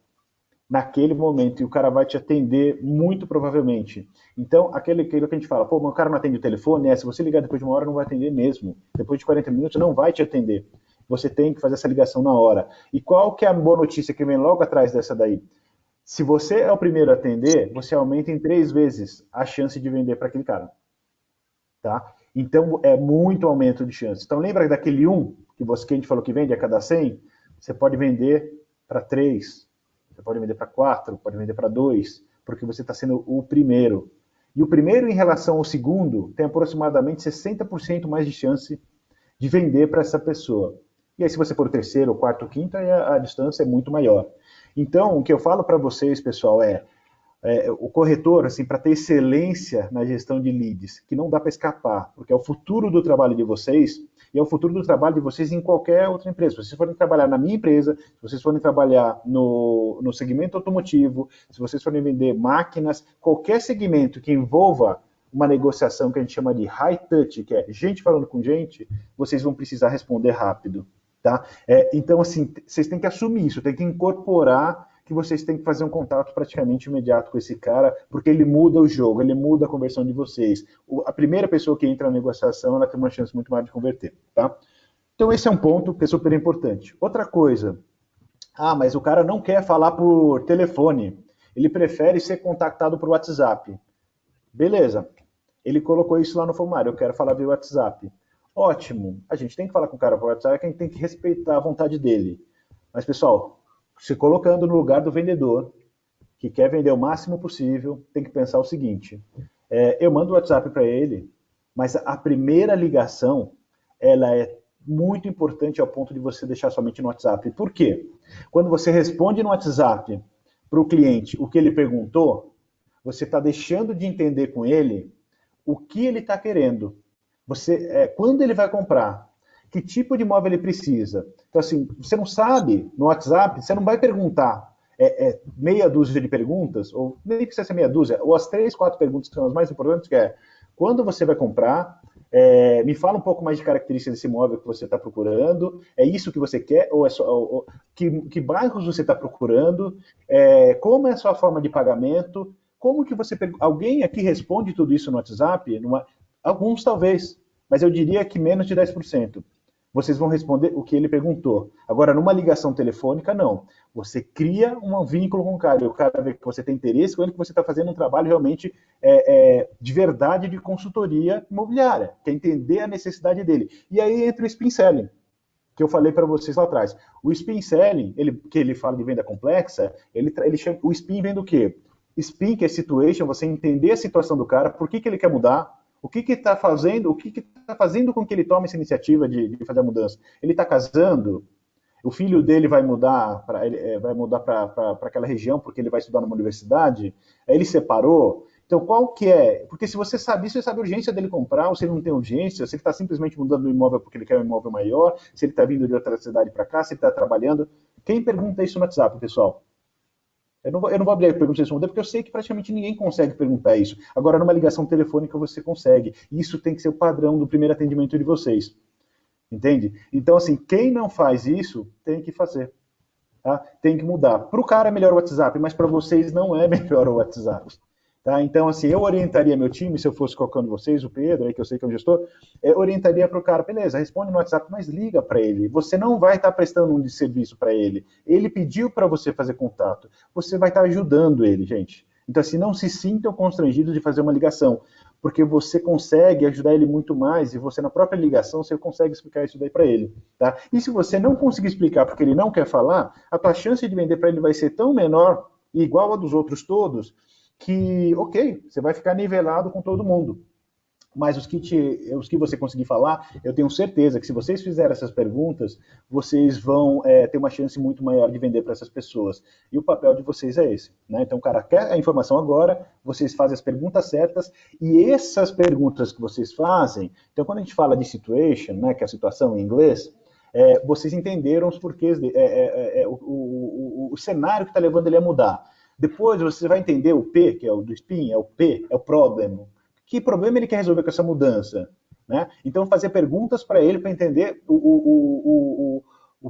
naquele momento, e o cara vai te atender muito provavelmente. Então, aquilo que a gente fala, pô, mas o cara não atende o telefone, se você ligar depois de uma hora, não vai atender mesmo. Depois de 40 minutos, não vai te atender. Você tem que fazer essa ligação na hora. E qual que é a boa notícia que vem logo atrás dessa daí? Se você é o primeiro a atender, você aumenta em 3 vezes a chance de vender para aquele cara. Tá? Então, é muito aumento de chance. Então, lembra daquele 1 que a gente falou que vende a cada 100? Você pode vender para 3, você pode vender para 4, pode vender para 2, porque você está sendo o primeiro. E o primeiro em relação ao segundo tem aproximadamente 60% mais de chance de vender para essa pessoa. E aí, se você for o terceiro, o quarto, o quinto, aí a distância é muito maior. Então, o que eu falo para vocês, pessoal, o corretor, assim, para ter excelência na gestão de leads, que não dá para escapar, porque é o futuro do trabalho de vocês, e é o futuro do trabalho de vocês em qualquer outra empresa. Se vocês forem trabalhar na minha empresa, se vocês forem trabalhar no segmento automotivo, se vocês forem vender máquinas, qualquer segmento que envolva uma negociação que a gente chama de high touch, que é gente falando com gente, vocês vão precisar responder rápido. Tá? Então, assim, vocês têm que assumir isso, têm que incorporar que vocês têm que fazer um contato praticamente imediato com esse cara, porque ele muda o jogo, ele muda a conversão de vocês. A primeira pessoa que entra na negociação, ela tem uma chance muito maior de converter, tá? Então esse é um ponto que é super importante. Outra coisa, mas o cara não quer falar por telefone, ele prefere ser contactado por WhatsApp. Beleza, ele colocou isso lá no formulário, eu quero falar via WhatsApp. Ótimo, a gente tem que falar com o cara por WhatsApp, a gente tem que respeitar a vontade dele. Mas, pessoal, se colocando no lugar do vendedor, que quer vender o máximo possível, tem que pensar o seguinte, eu mando o WhatsApp para ele, mas a primeira ligação, ela é muito importante ao ponto de você deixar somente no WhatsApp. Por quê? Quando você responde no WhatsApp para o cliente o que ele perguntou, você está deixando de entender com ele o que ele está querendo. Quando ele vai comprar, que tipo de imóvel ele precisa. Então, assim, você não sabe no WhatsApp, você não vai perguntar meia dúzia de perguntas, ou nem precisa ser meia dúzia, ou as 3, 4 perguntas que são as mais importantes, que é quando você vai comprar, me fala um pouco mais de características desse imóvel que você está procurando, é isso que você quer, ou é só, que bairros você está procurando, como é a sua forma de pagamento, como que você... Alguém aqui responde tudo isso no WhatsApp? Alguns talvez, mas eu diria que menos de 10%. Vocês vão responder o que ele perguntou. Agora, numa ligação telefônica, não. Você cria um vínculo com o cara, e o cara vê que você tem interesse com ele, que você está fazendo um trabalho realmente de verdade de consultoria imobiliária, que é entender a necessidade dele. E aí entra o spin selling, que eu falei para vocês lá atrás. O spin selling, que ele fala de venda complexa, o spin vem do quê? Spin, que é situation, você entender a situação do cara, por que ele quer mudar, o que está fazendo com que ele tome essa iniciativa de fazer a mudança? Ele está casando? O filho dele vai mudar para aquela região porque ele vai estudar numa universidade? Ele separou? Então, qual que é? Porque se você sabe isso, você sabe a urgência dele comprar, ou se ele não tem urgência, se ele está simplesmente mudando o imóvel porque ele quer um imóvel maior, se ele está vindo de outra cidade para cá, se ele está trabalhando. Quem pergunta isso no WhatsApp, pessoal? Eu não vou abrir a pergunta de responder, porque eu sei que praticamente ninguém consegue perguntar isso. Agora, numa ligação telefônica, você consegue. Isso tem que ser o padrão do primeiro atendimento de vocês. Entende? Então, assim, quem não faz isso, tem que fazer. Tá? Tem que mudar. Para o cara é melhor o WhatsApp, mas para vocês não é melhor o WhatsApp. Tá? Então, assim, eu orientaria meu time, se eu fosse qualquer um de vocês, o Pedro, aí, que eu sei que é um gestor, orientaria para o cara, beleza, responde no WhatsApp, mas liga para ele. Você não vai estar prestando um serviço para ele. Ele pediu para você fazer contato. Você vai estar ajudando ele, gente. Então, assim, não se sintam constrangidos de fazer uma ligação, porque você consegue ajudar ele muito mais, e você, na própria ligação, você consegue explicar isso daí para ele. Tá? E se você não conseguir explicar porque ele não quer falar, a tua chance de vender para ele vai ser tão menor, igual a dos outros todos, que, ok, você vai ficar nivelado com todo mundo. Mas os que você conseguir falar, eu tenho certeza que se vocês fizerem essas perguntas, vocês vão ter uma chance muito maior de vender para essas pessoas. E o papel de vocês é esse. Né? Então, o cara quer a informação agora, vocês fazem as perguntas certas, e essas perguntas que vocês fazem, então quando a gente fala de situation, né, que é a situação em inglês, vocês entenderam os porquês, o cenário que está levando ele a mudar. Depois você vai entender o P, que é o do spin, é o P, é o problem. Que problema ele quer resolver com essa mudança? Né? Então, fazer perguntas para ele para entender o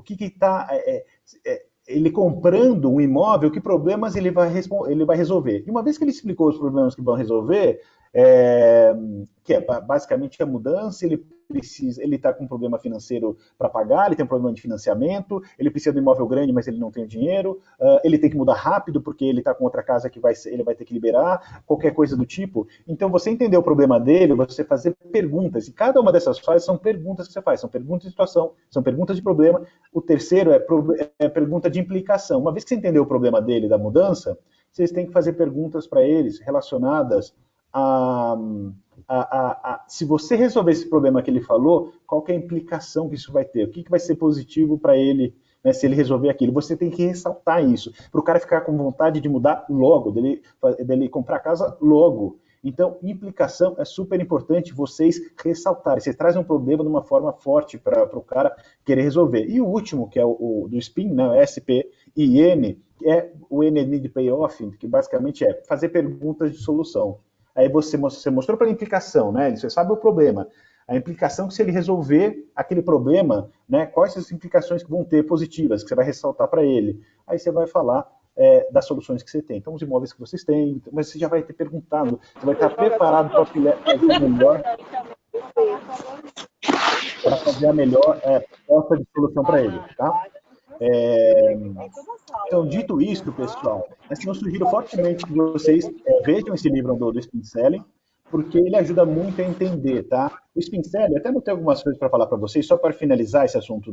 que está... ele comprando um imóvel, que problemas ele vai resolver. E uma vez que ele explicou os problemas que vão resolver, que é basicamente a mudança, ele está com um problema financeiro para pagar, ele tem um problema de financiamento, ele precisa de um imóvel grande, mas ele não tem dinheiro, ele tem que mudar rápido porque ele está com outra casa que ele vai ter que liberar, qualquer coisa do tipo. Então, você entender o problema dele, você fazer perguntas, e cada uma dessas fases são perguntas que você faz, são perguntas de situação, são perguntas de problema. O terceiro é pergunta de implicação. Uma vez que você entendeu o problema dele, da mudança, vocês têm que fazer perguntas para eles relacionadas se você resolver esse problema que ele falou, qual que é a implicação que isso vai ter? O que vai ser positivo para ele, né, se ele resolver aquilo? Você tem que ressaltar isso, para o cara ficar com vontade de mudar logo, dele comprar a casa logo. Então, implicação é super importante vocês ressaltarem. Vocês trazem um problema de uma forma forte para o cara querer resolver. E o último, que é o do SPIN, né, SPIN, que é o Need Payoff, que basicamente é fazer perguntas de solução. Aí você mostrou para a implicação, né? Você sabe o problema. A implicação que se ele resolver aquele problema, né? Quais as implicações que vão ter positivas, que você vai ressaltar para ele. Aí você vai falar das soluções que você tem. Então, os imóveis que vocês têm, mas você já vai ter perguntado, você vai estar preparado para fazer a melhor proposta de solução para ele, tá? Então, dito isso, pessoal, eu sugiro fortemente que vocês vejam esse livro do Spin Selling, porque ele ajuda muito a entender, tá? O Spin Selling, até não tenho algumas coisas para falar para vocês, só para finalizar esse assunto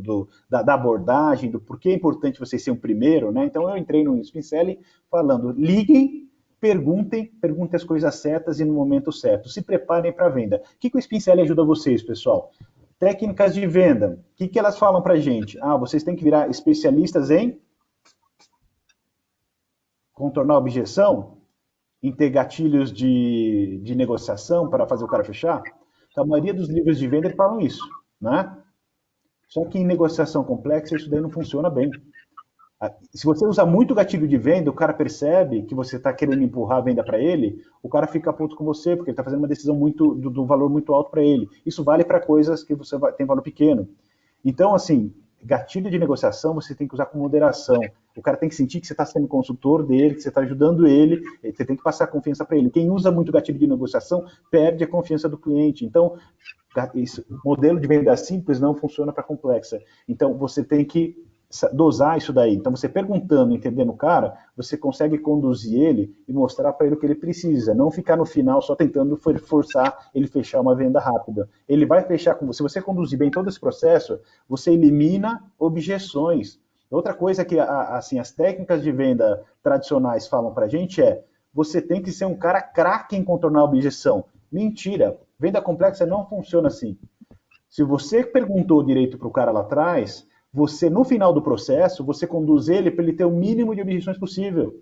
da abordagem, do porquê é importante vocês serem o primeiro, né? Então, eu entrei no Spin Selling falando, liguem, perguntem as coisas certas e no momento certo. Se preparem para a venda. O que o Spin Selling ajuda vocês, pessoal? Técnicas de venda. O que elas falam para a gente? Vocês têm que virar especialistas em contornar a objeção, em ter gatilhos de negociação para fazer o cara fechar. Então, a maioria dos livros de venda falam isso, né? Só que em negociação complexa isso daí não funciona bem. Se você usa muito gatilho de venda, o cara percebe que você está querendo empurrar a venda para ele, o cara fica puto com você, porque ele está fazendo uma decisão do valor muito alto para ele. Isso vale para coisas que você tem valor pequeno. Então, assim, gatilho de negociação você tem que usar com moderação. O cara tem que sentir que você está sendo consultor dele, que você está ajudando ele, você tem que passar confiança para ele. Quem usa muito gatilho de negociação perde a confiança do cliente. Então, modelo de venda simples não funciona para complexa. Então, você tem que dosar isso daí. Então, você perguntando, entendendo o cara, você consegue conduzir ele e mostrar para ele o que ele precisa, não ficar no final só tentando forçar ele fechar uma venda rápida. Ele vai fechar com você. Se você conduzir bem todo esse processo, você elimina objeções. Outra coisa que assim, as técnicas de venda tradicionais falam para a gente você tem que ser um cara craque em contornar a objeção. Mentira. Venda complexa não funciona assim. Se você perguntou direito para o cara lá atrás, você, no final do processo, você conduz ele para ele ter o mínimo de objeções possível.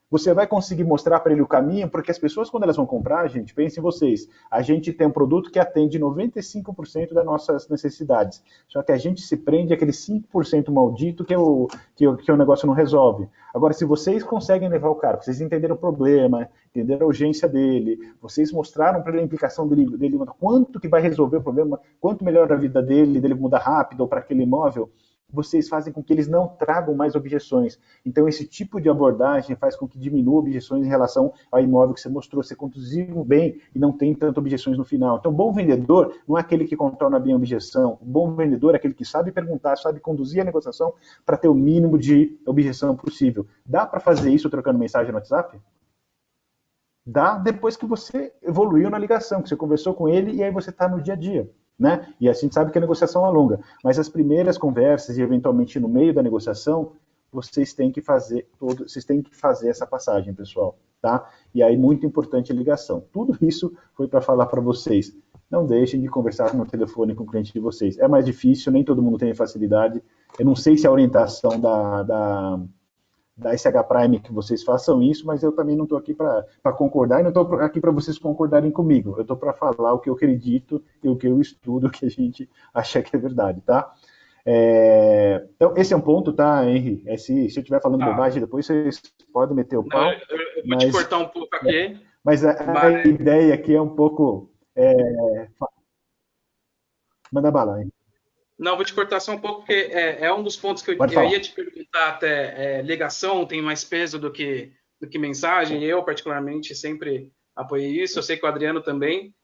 Você vai conseguir mostrar para ele o caminho, porque as pessoas, quando elas vão comprar, gente, pensem em vocês, a gente tem um produto que atende 95% das nossas necessidades, só que a gente se prende àquele 5% maldito que o negócio não resolve. Agora, se vocês conseguem levar o cara, vocês entenderam o problema, entenderam a urgência dele, vocês mostraram para ele a implicação dele, quanto que vai resolver o problema, quanto melhora a vida dele mudar rápido ou para aquele imóvel, vocês fazem com que eles não tragam mais objeções. Então, esse tipo de abordagem faz com que diminua objeções em relação ao imóvel que você mostrou, você conduziu bem e não tem tantas objeções no final. Então, bom vendedor não é aquele que contorna bem a objeção. O bom vendedor é aquele que sabe perguntar, sabe conduzir a negociação para ter o mínimo de objeção possível. Dá para fazer isso trocando mensagem no WhatsApp? Dá depois que você evoluiu na ligação, que você conversou com ele e aí você está no dia a dia. Né? E a gente sabe que a negociação é longa, mas as primeiras conversas e eventualmente no meio da negociação, vocês têm que fazer essa passagem, pessoal, tá? E aí muito importante a ligação. Tudo isso foi para falar para vocês. Não deixem de conversar no telefone com o cliente de vocês. É mais difícil, nem todo mundo tem facilidade. Eu não sei se a orientação da SH Prime que vocês façam isso, mas eu também não estou aqui para concordar e não estou aqui para vocês concordarem comigo. Eu estou para falar o que eu acredito e o que eu estudo, o que a gente acha que é verdade, tá? Então, esse é um ponto, tá, Henry? Se eu estiver falando bobagem depois, vocês podem meter o pau. Não, eu vou te cortar um pouco aqui. Mas a ideia aqui é um pouco... Manda bala, hein? Não, vou te cortar só um pouco, porque é um dos pontos que eu ia te perguntar até. Ligação tem mais peso do que mensagem. Eu, particularmente, sempre apoiei isso. Eu sei que o Adriano também.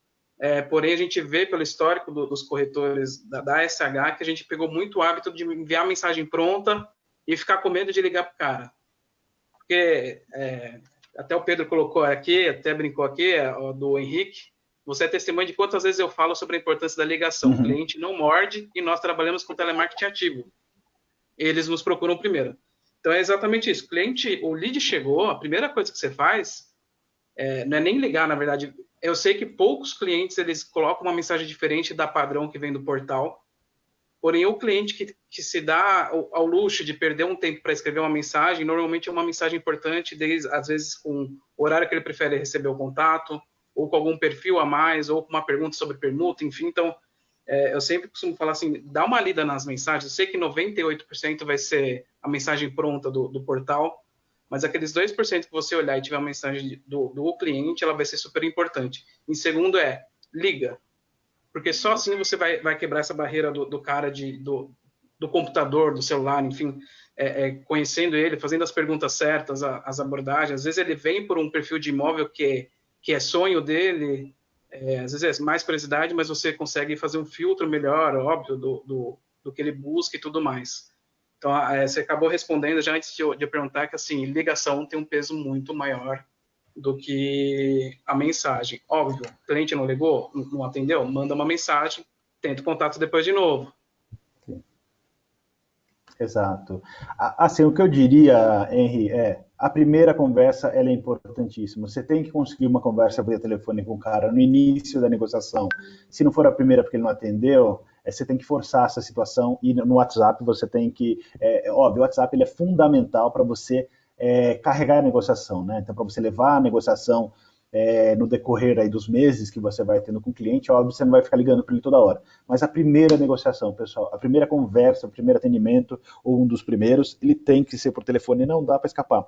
Porém, a gente vê pelo histórico dos corretores da SH que a gente pegou muito o hábito de enviar a mensagem pronta e ficar com medo de ligar para o cara. Porque até o Pedro colocou aqui, até brincou aqui, do Henrique. Você é testemunha de quantas vezes eu falo sobre a importância da ligação. Uhum. O cliente não morde e nós trabalhamos com telemarketing ativo. Eles nos procuram primeiro. Então, é exatamente isso. O lead chegou, a primeira coisa que você faz não é nem ligar, na verdade. Eu sei que poucos clientes, eles colocam uma mensagem diferente da padrão que vem do portal. Porém, o cliente que se dá ao luxo de perder um tempo para escrever uma mensagem, normalmente é uma mensagem importante, às vezes com o horário que ele prefere receber o contato, ou com algum perfil a mais, ou com uma pergunta sobre permuta, enfim. Então, eu sempre costumo falar assim, dá uma lida nas mensagens. Eu sei que 98% vai ser a mensagem pronta do portal, mas aqueles 2% que você olhar e tiver a mensagem do cliente, ela vai ser super importante. Em segundo liga, porque só assim você vai quebrar essa barreira do cara do computador, do celular, enfim, conhecendo ele, fazendo as perguntas certas, as abordagens. Às vezes ele vem por um perfil de imóvel que é sonho dele, às vezes é mais curiosidade, mas você consegue fazer um filtro melhor, óbvio, do que ele busca e tudo mais. Então, você acabou respondendo já antes de eu perguntar que, assim, ligação tem um peso muito maior do que a mensagem. Óbvio, o cliente não ligou, não atendeu, manda uma mensagem, tenta o contato depois de novo. Sim. Exato. Assim, o que eu diria, Henry, a primeira conversa ela é importantíssima. Você tem que conseguir uma conversa via telefone com o cara no início da negociação. Se não for a primeira porque ele não atendeu, você tem que forçar essa situação e no WhatsApp você tem que... óbvio, o WhatsApp ele é fundamental para você carregar a negociação, né? Então, para você levar a negociação no decorrer aí dos meses que você vai tendo com o cliente, óbvio, você não vai ficar ligando para ele toda hora. Mas a primeira negociação, pessoal, a primeira conversa, o primeiro atendimento, ou um dos primeiros, ele tem que ser por telefone, não dá para escapar.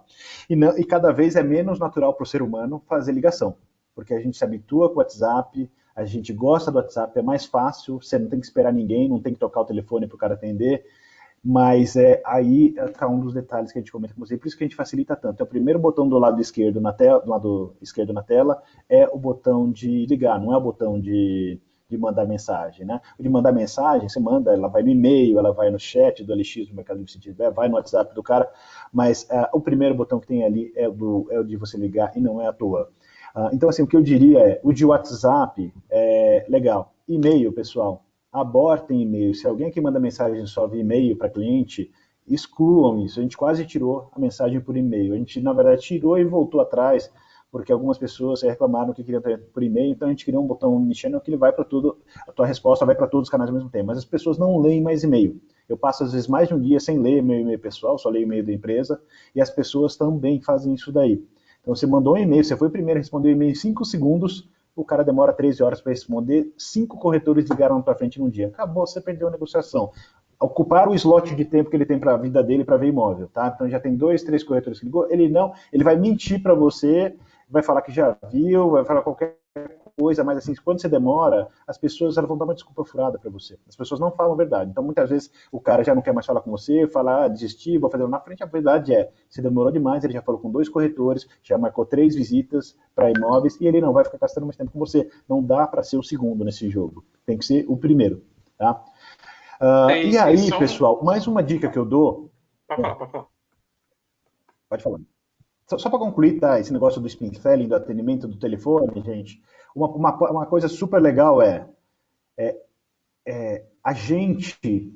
E cada vez é menos natural para o ser humano fazer ligação, porque a gente se habitua com o WhatsApp, a gente gosta do WhatsApp, é mais fácil, você não tem que esperar ninguém, não tem que tocar o telefone para o cara atender, mas aí está um dos detalhes que a gente comenta com você, por isso que a gente facilita tanto. O primeiro botão do lado esquerdo na tela, é o botão de ligar, não é o botão de mandar mensagem, né? O de mandar mensagem, você manda, ela vai no e-mail, ela vai no chat do LX, do Mercado Livre, se tiver, vai no WhatsApp do cara, mas o primeiro botão que tem ali é o de você ligar e não é à toa. Então, assim, o que eu diria o de WhatsApp é legal. E-mail, pessoal, abortem e-mail. Se alguém que manda mensagem só via e-mail para cliente, excluam isso. A gente quase tirou a mensagem por e-mail. A gente, na verdade, tirou e voltou atrás, porque algumas pessoas reclamaram que queriam ter por e-mail, então a gente criou um botão omnichannel que ele vai para tudo, a tua resposta vai para todos os canais ao mesmo tempo. Mas as pessoas não leem mais e-mail. Eu passo, às vezes, mais de um dia sem ler meu e-mail pessoal, só leio o e-mail da empresa, e as pessoas também fazem isso daí. Então, você mandou um e-mail, você foi o primeiro a responder o e-mail em 5 segundos, o cara demora 13 horas para responder, 5 corretores ligaram na tua frente num dia. Acabou, você perdeu a negociação. Ocupar o slot de tempo que ele tem para a vida dele para ver imóvel, tá? Então já tem 2, 3 corretores que ligou, ele vai mentir para você, vai falar que já viu, vai falar qualquer coisa, mas assim, quando você demora, as pessoas elas vão dar uma desculpa furada para você. As pessoas não falam a verdade. Então muitas vezes o cara já não quer mais falar com você, fala, desistir, vou fazer na frente. A verdade você demorou demais, ele já falou com 2 corretores, já marcou 3 visitas para imóveis e ele não vai ficar gastando mais tempo com você. Não dá para ser o segundo nesse jogo. Tem que ser o primeiro, tá? E aí, pessoal, mais uma dica que eu dou... Pode falar. Só para concluir, tá, esse negócio do spin selling, do atendimento do telefone, gente, uma coisa super legal a gente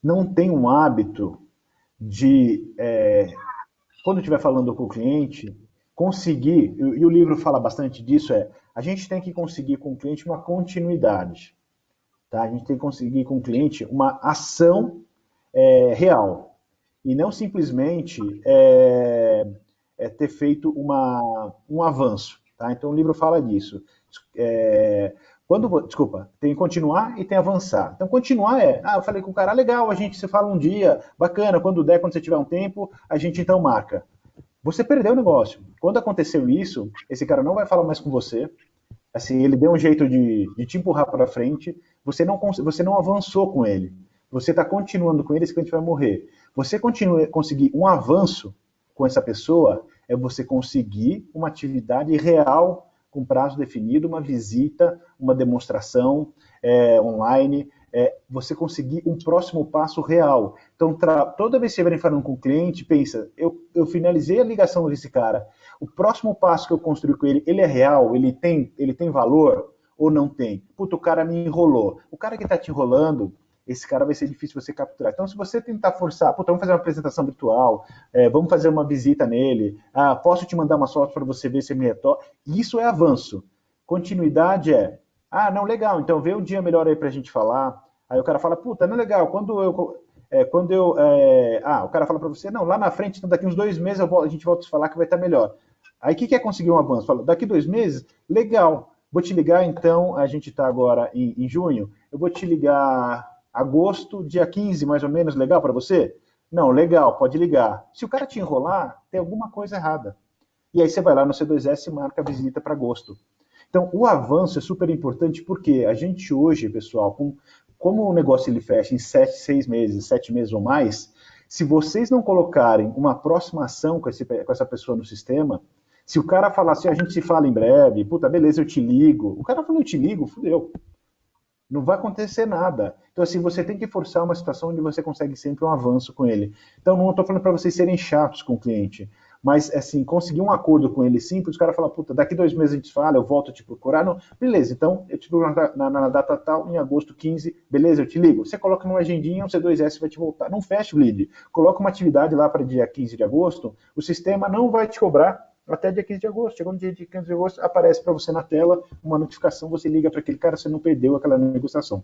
não tem um hábito de, quando estiver falando com o cliente, conseguir, e o livro fala bastante disso, a gente tem que conseguir com o cliente uma continuidade. Tá? A gente tem que conseguir com o cliente uma ação real. E não simplesmente ter feito um avanço. Tá? Então o livro fala disso. Tem continuar e tem avançar. Então continuar eu falei com o cara, legal, a gente se fala um dia, bacana, quando der, quando você tiver um tempo, a gente então marca. Você perdeu o negócio. Quando aconteceu isso, esse cara não vai falar mais com você, assim, ele deu um jeito de te empurrar para frente, você não avançou com ele. Você está continuando com ele, esse cliente vai morrer. Você conseguir um avanço com essa pessoa é você conseguir uma atividade real com prazo definido, uma visita, uma demonstração online, você conseguir um próximo passo real. Então, toda vez que você vai falando com o cliente, pensa, eu finalizei a ligação desse cara, o próximo passo que eu construí com ele, ele é real, ele tem valor ou não tem? Puta, o cara me enrolou. O cara que está te enrolando, esse cara vai ser difícil você capturar. Então, se você tentar forçar, puta, vamos fazer uma apresentação virtual, vamos fazer uma visita nele, posso te mandar uma foto para você ver se ele me retorna, isso é avanço. Continuidade não, legal, então vê um dia melhor aí pra gente falar. Aí o cara fala, puta, não é legal, o cara fala pra você, não, lá na frente, então daqui uns 2 meses a gente volta a se falar que vai estar melhor. Aí o que é conseguir um avanço? Fala, daqui 2 meses? Legal, vou te ligar então, a gente tá agora em junho, eu vou te ligar agosto, dia 15 mais ou menos, legal pra você? Não, legal, pode ligar. Se o cara te enrolar, tem alguma coisa errada. E aí você vai lá no C2S e marca a visita para agosto. Então, o avanço é super importante porque a gente hoje, pessoal, como o negócio ele fecha em 7 meses ou mais, se vocês não colocarem uma próxima ação com essa pessoa no sistema, se o cara falar assim, a gente se fala em breve, puta, beleza, eu te ligo. O cara falou, eu te ligo, fudeu. Não vai acontecer nada. Então, assim, você tem que forçar uma situação onde você consegue sempre um avanço com ele. Então, não estou falando para vocês serem chatos com o cliente, mas, assim, conseguir um acordo com ele simples, o cara fala, puta, daqui 2 meses a gente fala, eu volto a te procurar. Não, beleza, então, eu te procuro na data tal, em agosto 15, beleza, eu te ligo. Você coloca numa agendinha, o C2S vai te voltar. Não fecha o lead. Coloca uma atividade lá para dia 15 de agosto, o sistema não vai te cobrar até dia 15 de agosto. Chegou no dia 15 de agosto, aparece para você na tela uma notificação, você liga para aquele cara, você não perdeu aquela negociação.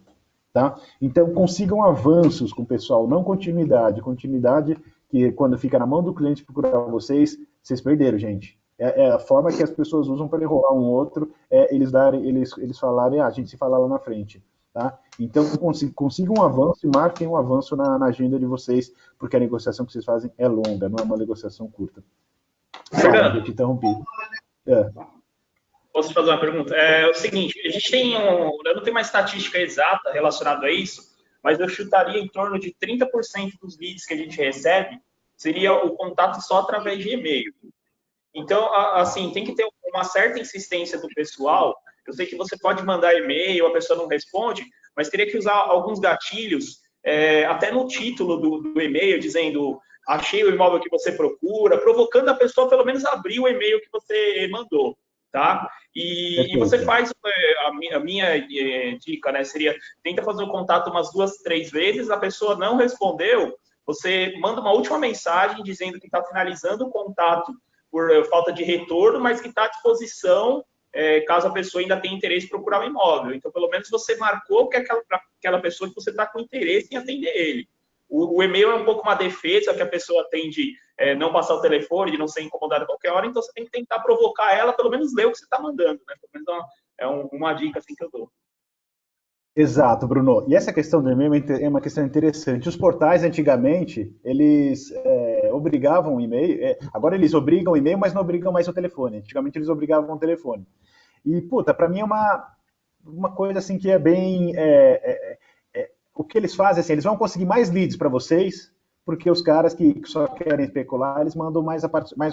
Tá? Então, consigam avanços com o pessoal, não continuidade. Continuidade que quando fica na mão do cliente procurar vocês perderam, gente. É a forma que as pessoas usam para enrolar um outro, eles falarem, a gente se fala lá na frente. Tá? Então, consigam um avanço e marquem um avanço na agenda de vocês, porque a negociação que vocês fazem é longa, não é uma negociação curta. Fernando, eu te interrompi. Posso te fazer uma pergunta? É o seguinte, a gente tem eu não tenho uma estatística exata relacionada a isso, mas eu chutaria em torno de 30% dos leads que a gente recebe seria o contato só através de e-mail. Então, assim, tem que ter uma certa insistência do pessoal. Eu sei que você pode mandar e-mail, a pessoa não responde, mas teria que usar alguns gatilhos, até no título do e-mail, dizendo achei o imóvel que você procura, provocando a pessoa pelo menos abrir o e-mail que você mandou. Tá? E você faz, a minha dica, né, seria, tenta fazer o contato umas 2, 3 vezes, a pessoa não respondeu, você manda uma última mensagem dizendo que está finalizando o contato por falta de retorno, mas que está à disposição caso a pessoa ainda tenha interesse em procurar um imóvel. Então, pelo menos você marcou que aquela pessoa que você está com interesse em atender ele. O e-mail é um pouco uma defesa que a pessoa tem de não passar o telefone, de não ser incomodada a qualquer hora, então você tem que tentar provocar ela, pelo menos ler o que você está mandando, né? Pelo menos uma dica assim que eu dou. Exato, Bruno. E essa questão do e-mail é uma questão interessante. Os portais, antigamente, eles obrigavam o e-mail, agora eles obrigam o e-mail, mas não obrigam mais o telefone. Antigamente eles obrigavam o telefone. E, puta, para mim é uma coisa assim que é bem... o que eles fazem, assim, eles vão conseguir mais leads para vocês, porque os caras que só querem especular, eles mandam mais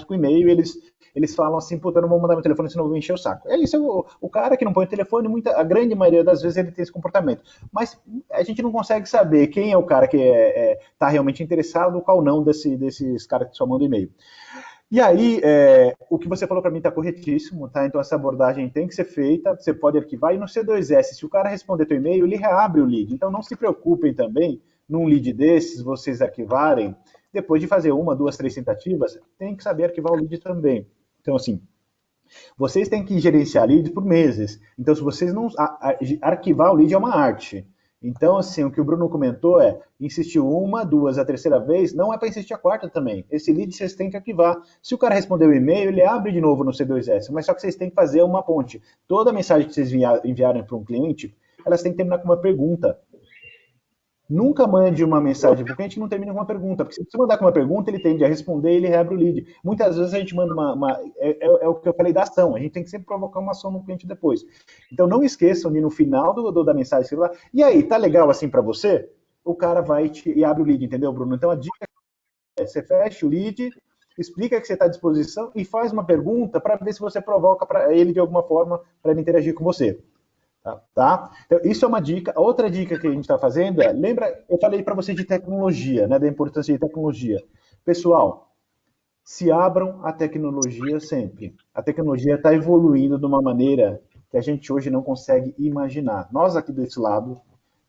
com e-mail, eles falam assim, puta, eu não vou mandar meu telefone, senão eu vou encher o saco. É isso, o cara que não põe o telefone, a grande maioria das vezes ele tem esse comportamento. Mas a gente não consegue saber quem é o cara que está realmente interessado, qual não desses caras que só mandam e-mail. E aí, o que você falou para mim está corretíssimo, tá? Então essa abordagem tem que ser feita, você pode arquivar, e no C2S, se o cara responder teu e-mail, ele reabre o lead. Então não se preocupem também, num lead desses, vocês arquivarem, depois de fazer 1, 2, 3 tentativas, tem que saber arquivar o lead também. Então assim, vocês têm que gerenciar leads por meses. Então se vocês não... arquivar o lead é uma arte. Então, assim, o que o Bruno comentou insistiu 1, 2, a terceira vez, não é para insistir a quarta também. Esse lead vocês têm que arquivar. Se o cara responder o e-mail, ele abre de novo no C2S, mas só que vocês têm que fazer uma ponte. Toda mensagem que vocês enviarem para um cliente, elas têm que terminar com uma pergunta. Nunca mande uma mensagem para o cliente que não termina com uma pergunta, porque se você mandar com uma pergunta, ele tende a responder e ele reabre o lead. Muitas vezes a gente manda é o que eu falei da ação, a gente tem que sempre provocar uma ação no cliente depois. Então não esqueçam de no final da mensagem, sei lá, e aí, tá legal assim para você? o cara vai e abre o lead, entendeu, Bruno? Então a dica é, você fecha o lead, explica que você está à disposição e faz uma pergunta para ver se você provoca para ele de alguma forma para ele interagir com você. Tá? Então, isso é uma dica. Outra dica que a gente está fazendo é, lembra, eu falei para você de tecnologia, né, da importância de tecnologia. Pessoal, se abram à tecnologia sempre. A tecnologia está evoluindo de uma maneira que a gente hoje não consegue imaginar. Nós aqui desse lado,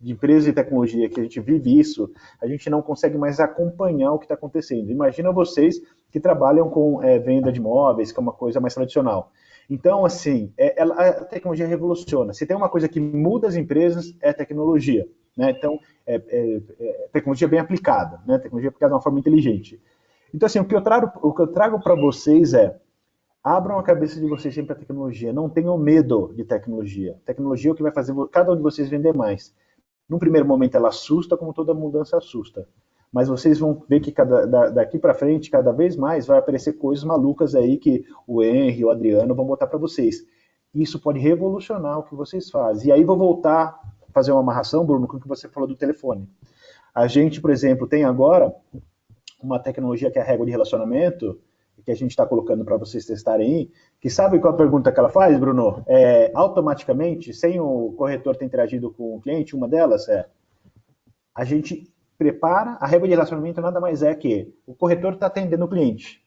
de empresas de tecnologia, que a gente vive isso, a gente não consegue mais acompanhar o que está acontecendo. Imagina vocês que trabalham com venda de imóveis, que é uma coisa mais tradicional. Então, assim, a tecnologia revoluciona. Se tem uma coisa que muda as empresas, é a tecnologia. Né? Então, tecnologia bem aplicada, né? Tecnologia aplicada de uma forma inteligente. Então, assim, o que eu trago para vocês é, abram a cabeça de vocês sempre para a tecnologia. Não tenham medo de tecnologia. Tecnologia é o que vai fazer cada um de vocês vender mais. Num primeiro momento ela assusta, como toda mudança assusta. Mas vocês vão ver que daqui para frente, cada vez mais, vai aparecer coisas malucas aí que o Henry e o Adriano vão botar para vocês. Isso pode revolucionar o que vocês fazem. E aí vou voltar a fazer uma amarração, Bruno, com o que você falou do telefone. A gente, por exemplo, tem agora uma tecnologia que é a régua de relacionamento, que a gente está colocando para vocês testarem aí, que sabe qual a pergunta que ela faz, Bruno? Automaticamente, sem o corretor ter interagido com o cliente, uma delas é, a gente prepara, a régua de relacionamento nada mais é que o corretor está atendendo o cliente.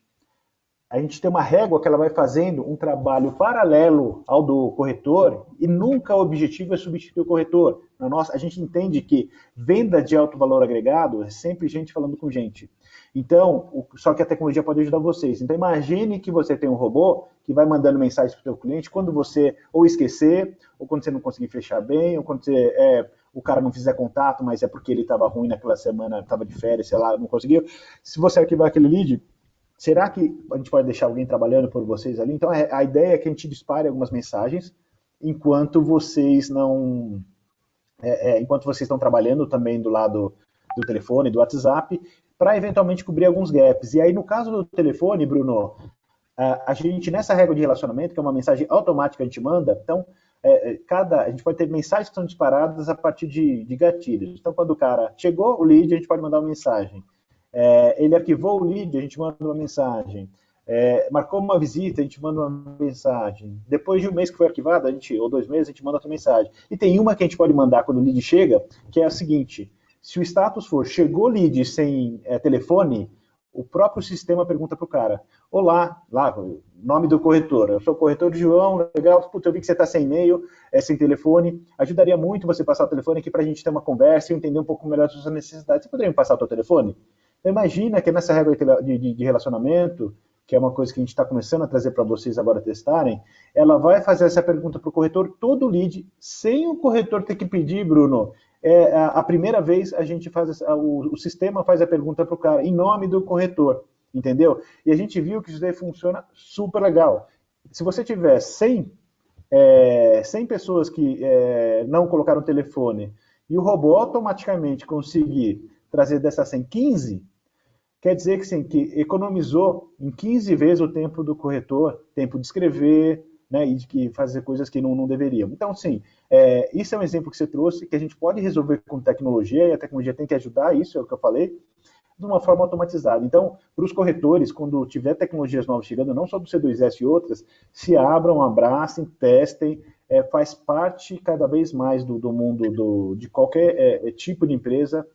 A gente tem uma régua que ela vai fazendo um trabalho paralelo ao do corretor e nunca o objetivo é substituir o corretor. A gente entende que venda de alto valor agregado é sempre gente falando com gente. Então, só que a tecnologia pode ajudar vocês. Então, imagine que você tem um robô que vai mandando mensagens para o seu cliente quando você ou esquecer, ou quando você não conseguir fechar bem, ou quando o cara não fizer contato, mas é porque ele estava ruim naquela semana, estava de férias, sei lá, não conseguiu. Se você arquivar aquele lead, será que a gente pode deixar alguém trabalhando por vocês ali? Então, a ideia é que a gente dispare algumas mensagens enquanto vocês não... enquanto vocês estão trabalhando também do lado do telefone, do WhatsApp, para eventualmente cobrir alguns gaps. E aí, no caso do telefone, Bruno, a gente, nessa régua de relacionamento, que é uma mensagem automática que a gente manda, então, a gente pode ter mensagens que são disparadas a partir de gatilhos. Então, quando o cara chegou o lead, a gente pode mandar uma mensagem. Ele arquivou o lead, a gente manda uma mensagem. Marcou uma visita, a gente manda uma mensagem. Depois de um mês que foi arquivado, ou 2 meses, a gente manda outra mensagem. E tem uma que a gente pode mandar quando o lead chega, que é a seguinte: se o status for chegou lead sem telefone, o próprio sistema pergunta para o cara: olá, nome do corretor, eu sou o corretor João, legal, eu vi que você está sem e-mail, sem telefone, ajudaria muito você passar o telefone aqui para a gente ter uma conversa e entender um pouco melhor as suas necessidades. Você poderia me passar o seu telefone? Então, imagina que nessa regra de relacionamento, que é uma coisa que a gente está começando a trazer para vocês agora testarem, ela vai fazer essa pergunta para o corretor, todo lead, sem o corretor ter que pedir, Bruno. A primeira vez a gente faz, o sistema faz a pergunta para o cara, em nome do corretor, entendeu? E a gente viu que isso daí funciona super legal. Se você tiver 100 pessoas que não colocaram o telefone e o robô automaticamente conseguir trazer dessas 100, 15, quer dizer que, sim, que economizou em 15 vezes o tempo do corretor, tempo de escrever, né, e de fazer coisas que não deveriam. Então, sim, isso é um exemplo que você trouxe, que a gente pode resolver com tecnologia, e a tecnologia tem que ajudar, isso é o que eu falei, de uma forma automatizada. Então, para os corretores, quando tiver tecnologias novas chegando, não só do C2S e outras, se abram, abracem, testem, faz parte cada vez mais do mundo de qualquer tipo de empresa,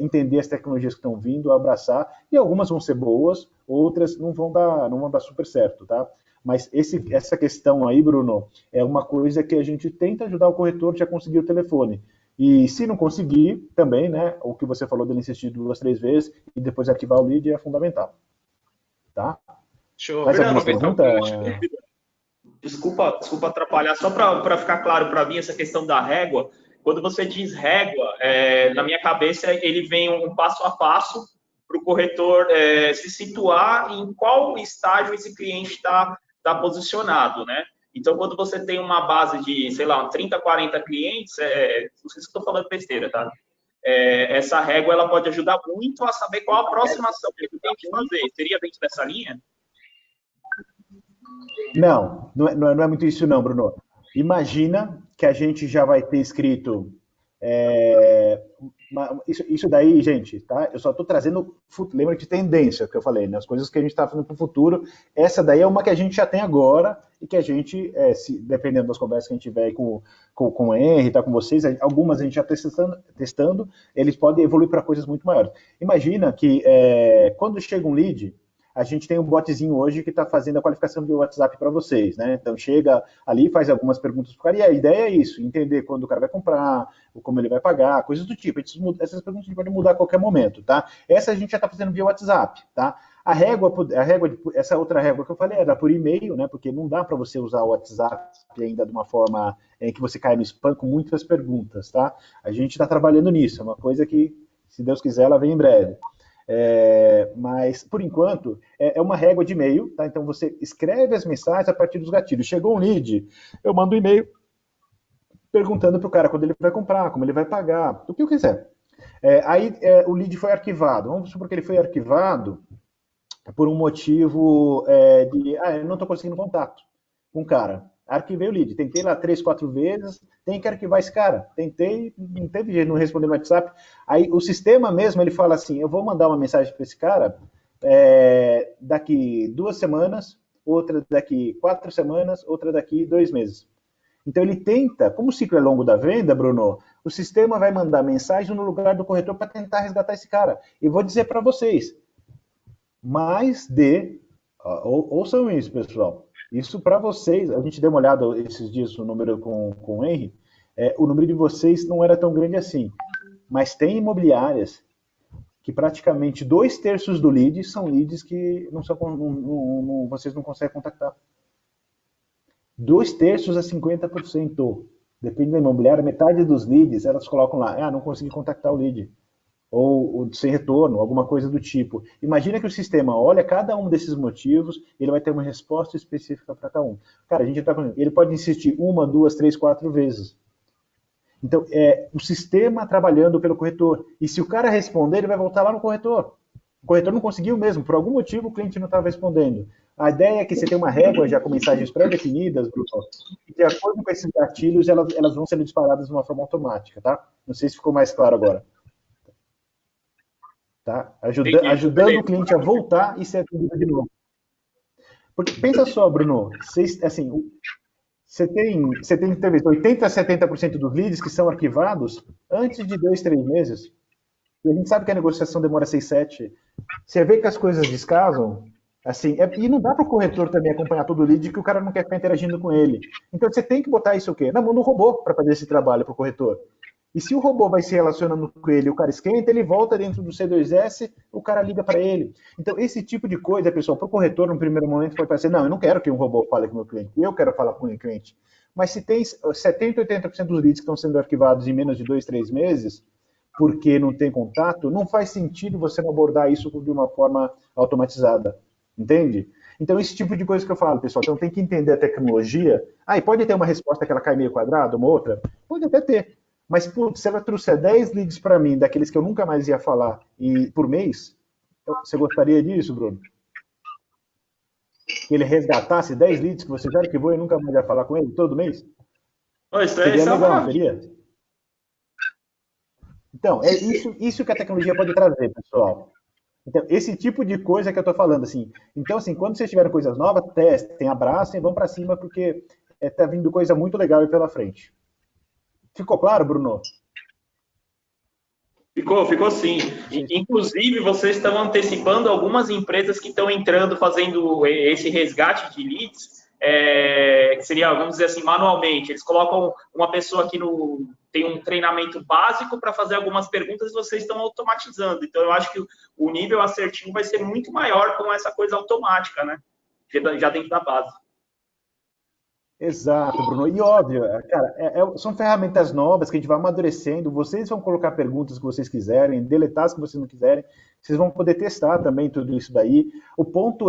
entender as tecnologias que estão vindo, abraçar, e algumas vão ser boas, outras não vão dar super certo, tá? Mas essa questão aí, Bruno, é uma coisa que a gente tenta ajudar o corretor a conseguir o telefone. E se não conseguir, também, né, o que você falou dele insistir 2, 3 vezes e depois arquivar o lead é fundamental. Tá? Show. Mais alguma pergunta? Desculpa atrapalhar, só para ficar claro para mim essa questão da régua. Quando você diz régua, na minha cabeça ele vem um passo a passo para o corretor se situar em qual estágio esse cliente está posicionado, né? Então, quando você tem uma base de, sei lá, 30, 40 clientes, não sei se estou falando besteira, tá? Essa régua ela pode ajudar muito a saber qual a aproximação que ele tem que fazer. Seria dentro dessa linha? Não é muito isso não, Bruno. Imagina que a gente já vai ter escrito Isso daí, gente, tá? Eu só estou trazendo, lembra de tendência que eu falei, né? As coisas que a gente está fazendo para o futuro. Essa daí é uma que a gente já tem agora e que a gente, dependendo das conversas que a gente tiver com o Henry, tá com vocês, algumas a gente já está testando, eles podem evoluir para coisas muito maiores. Imagina que quando chega um lead, a gente tem um botzinho hoje que está fazendo a qualificação do WhatsApp para vocês, né? Então chega ali, faz algumas perguntas para o cara, e a ideia é isso, entender quando o cara vai comprar, como ele vai pagar, coisas do tipo. Essas perguntas a gente pode mudar a qualquer momento, tá? Essa a gente já está fazendo via WhatsApp, tá? Essa outra régua que eu falei era por e-mail, né? Porque não dá para você usar o WhatsApp ainda de uma forma em que você cai no spam com muitas perguntas, tá? A gente está trabalhando nisso, é uma coisa que, se Deus quiser, ela vem em breve. Mas, por enquanto, é uma régua de e-mail, tá? Então você escreve as mensagens a partir dos gatilhos. Chegou um lead, eu mando um e-mail perguntando para o cara quando ele vai comprar, como ele vai pagar, o que eu quiser. Aí o lead foi arquivado. Vamos supor que ele foi arquivado por um motivo eu não estou conseguindo contato com o cara. Arquivei o lead, tentei lá 3, 4 vezes, tem que arquivar esse cara. Tentei, não teve jeito, não respondeu no WhatsApp. Aí o sistema mesmo, ele fala assim, eu vou mandar uma mensagem para esse cara daqui 2 semanas, outra daqui 4 semanas, outra daqui 2 meses. Então ele tenta, como o ciclo é longo da venda, Bruno, o sistema vai mandar mensagem no lugar do corretor para tentar resgatar esse cara. E vou dizer para vocês, ouçam isso, pessoal. Isso para vocês, a gente deu uma olhada esses dias no número com o Henry, o número de vocês não era tão grande assim, mas tem imobiliárias que praticamente 2/3 do lead são leads que vocês não conseguem contactar. 2/3 a 50%. Depende da imobiliária, metade dos leads, elas colocam lá, não consegui contactar o lead. Ou sem retorno, alguma coisa do tipo. Imagina que o sistema olha cada um desses motivos, ele vai ter uma resposta específica para cada um. Cara, a gente está falando, ele pode insistir 1, 2, 3, 4 vezes. Então, o sistema trabalhando pelo corretor. E se o cara responder, ele vai voltar lá no corretor. O corretor não conseguiu mesmo, por algum motivo o cliente não estava respondendo. A ideia é que você tem uma régua já com mensagens pré-definidas, Bruno, e de acordo com esses gatilhos, elas vão sendo disparadas de uma forma automática, tá? Não sei se ficou mais claro agora. Tá? Ajudando o cliente a voltar e ser atendido de novo. Porque pensa só, Bruno, você tem talvez 80% a 70% dos leads que são arquivados antes de 2, 3 meses. E a gente sabe que a negociação demora 6, 7. Você vê que as coisas descasam, assim, e não dá para o corretor também acompanhar todo o lead que o cara não quer ficar interagindo com ele. Então você tem que botar isso o quê? Na mão do robô para fazer esse trabalho para o corretor. E se o robô vai se relacionando com ele, o cara esquenta, ele volta dentro do C2S, o cara liga para ele. Então, esse tipo de coisa, pessoal, para o corretor, no primeiro momento, pode parecer, não, eu não quero que um robô fale com o meu cliente, eu quero falar com o meu cliente. Mas se tem 70%, 80% dos leads que estão sendo arquivados em menos de 2, 3 meses, porque não tem contato, não faz sentido você não abordar isso de uma forma automatizada. Entende? Então, esse tipo de coisa que eu falo, pessoal, então tem que entender a tecnologia. E pode ter uma resposta que ela cai meio quadrada, uma outra? Pode até ter. Mas, putz, se ela trouxer 10 leads para mim, daqueles que eu nunca mais ia falar, por mês, você gostaria disso, Bruno? Que ele resgatasse 10 leads que você já arquivou e nunca mais ia falar com ele todo mês? Seria legal, não seria? Então, é isso que a tecnologia pode trazer, pessoal. Então, esse tipo de coisa que eu estou falando, assim. Então, assim, quando vocês tiverem coisas novas, testem, abracem, vão para cima, porque está vindo coisa muito legal aí pela frente. Ficou claro, Bruno? Ficou sim. Inclusive, vocês estão antecipando algumas empresas que estão entrando, fazendo esse resgate de leads, que seria, vamos dizer assim, manualmente. Eles colocam uma pessoa que tem um treinamento básico para fazer algumas perguntas e vocês estão automatizando. Então, eu acho que o nível assertivo vai ser muito maior com essa coisa automática, né? Já dentro da base. Exato, Bruno. E óbvio, cara, são ferramentas novas que a gente vai amadurecendo. Vocês vão colocar perguntas que vocês quiserem, deletar as que vocês não quiserem. Vocês vão poder testar também tudo isso daí. O ponto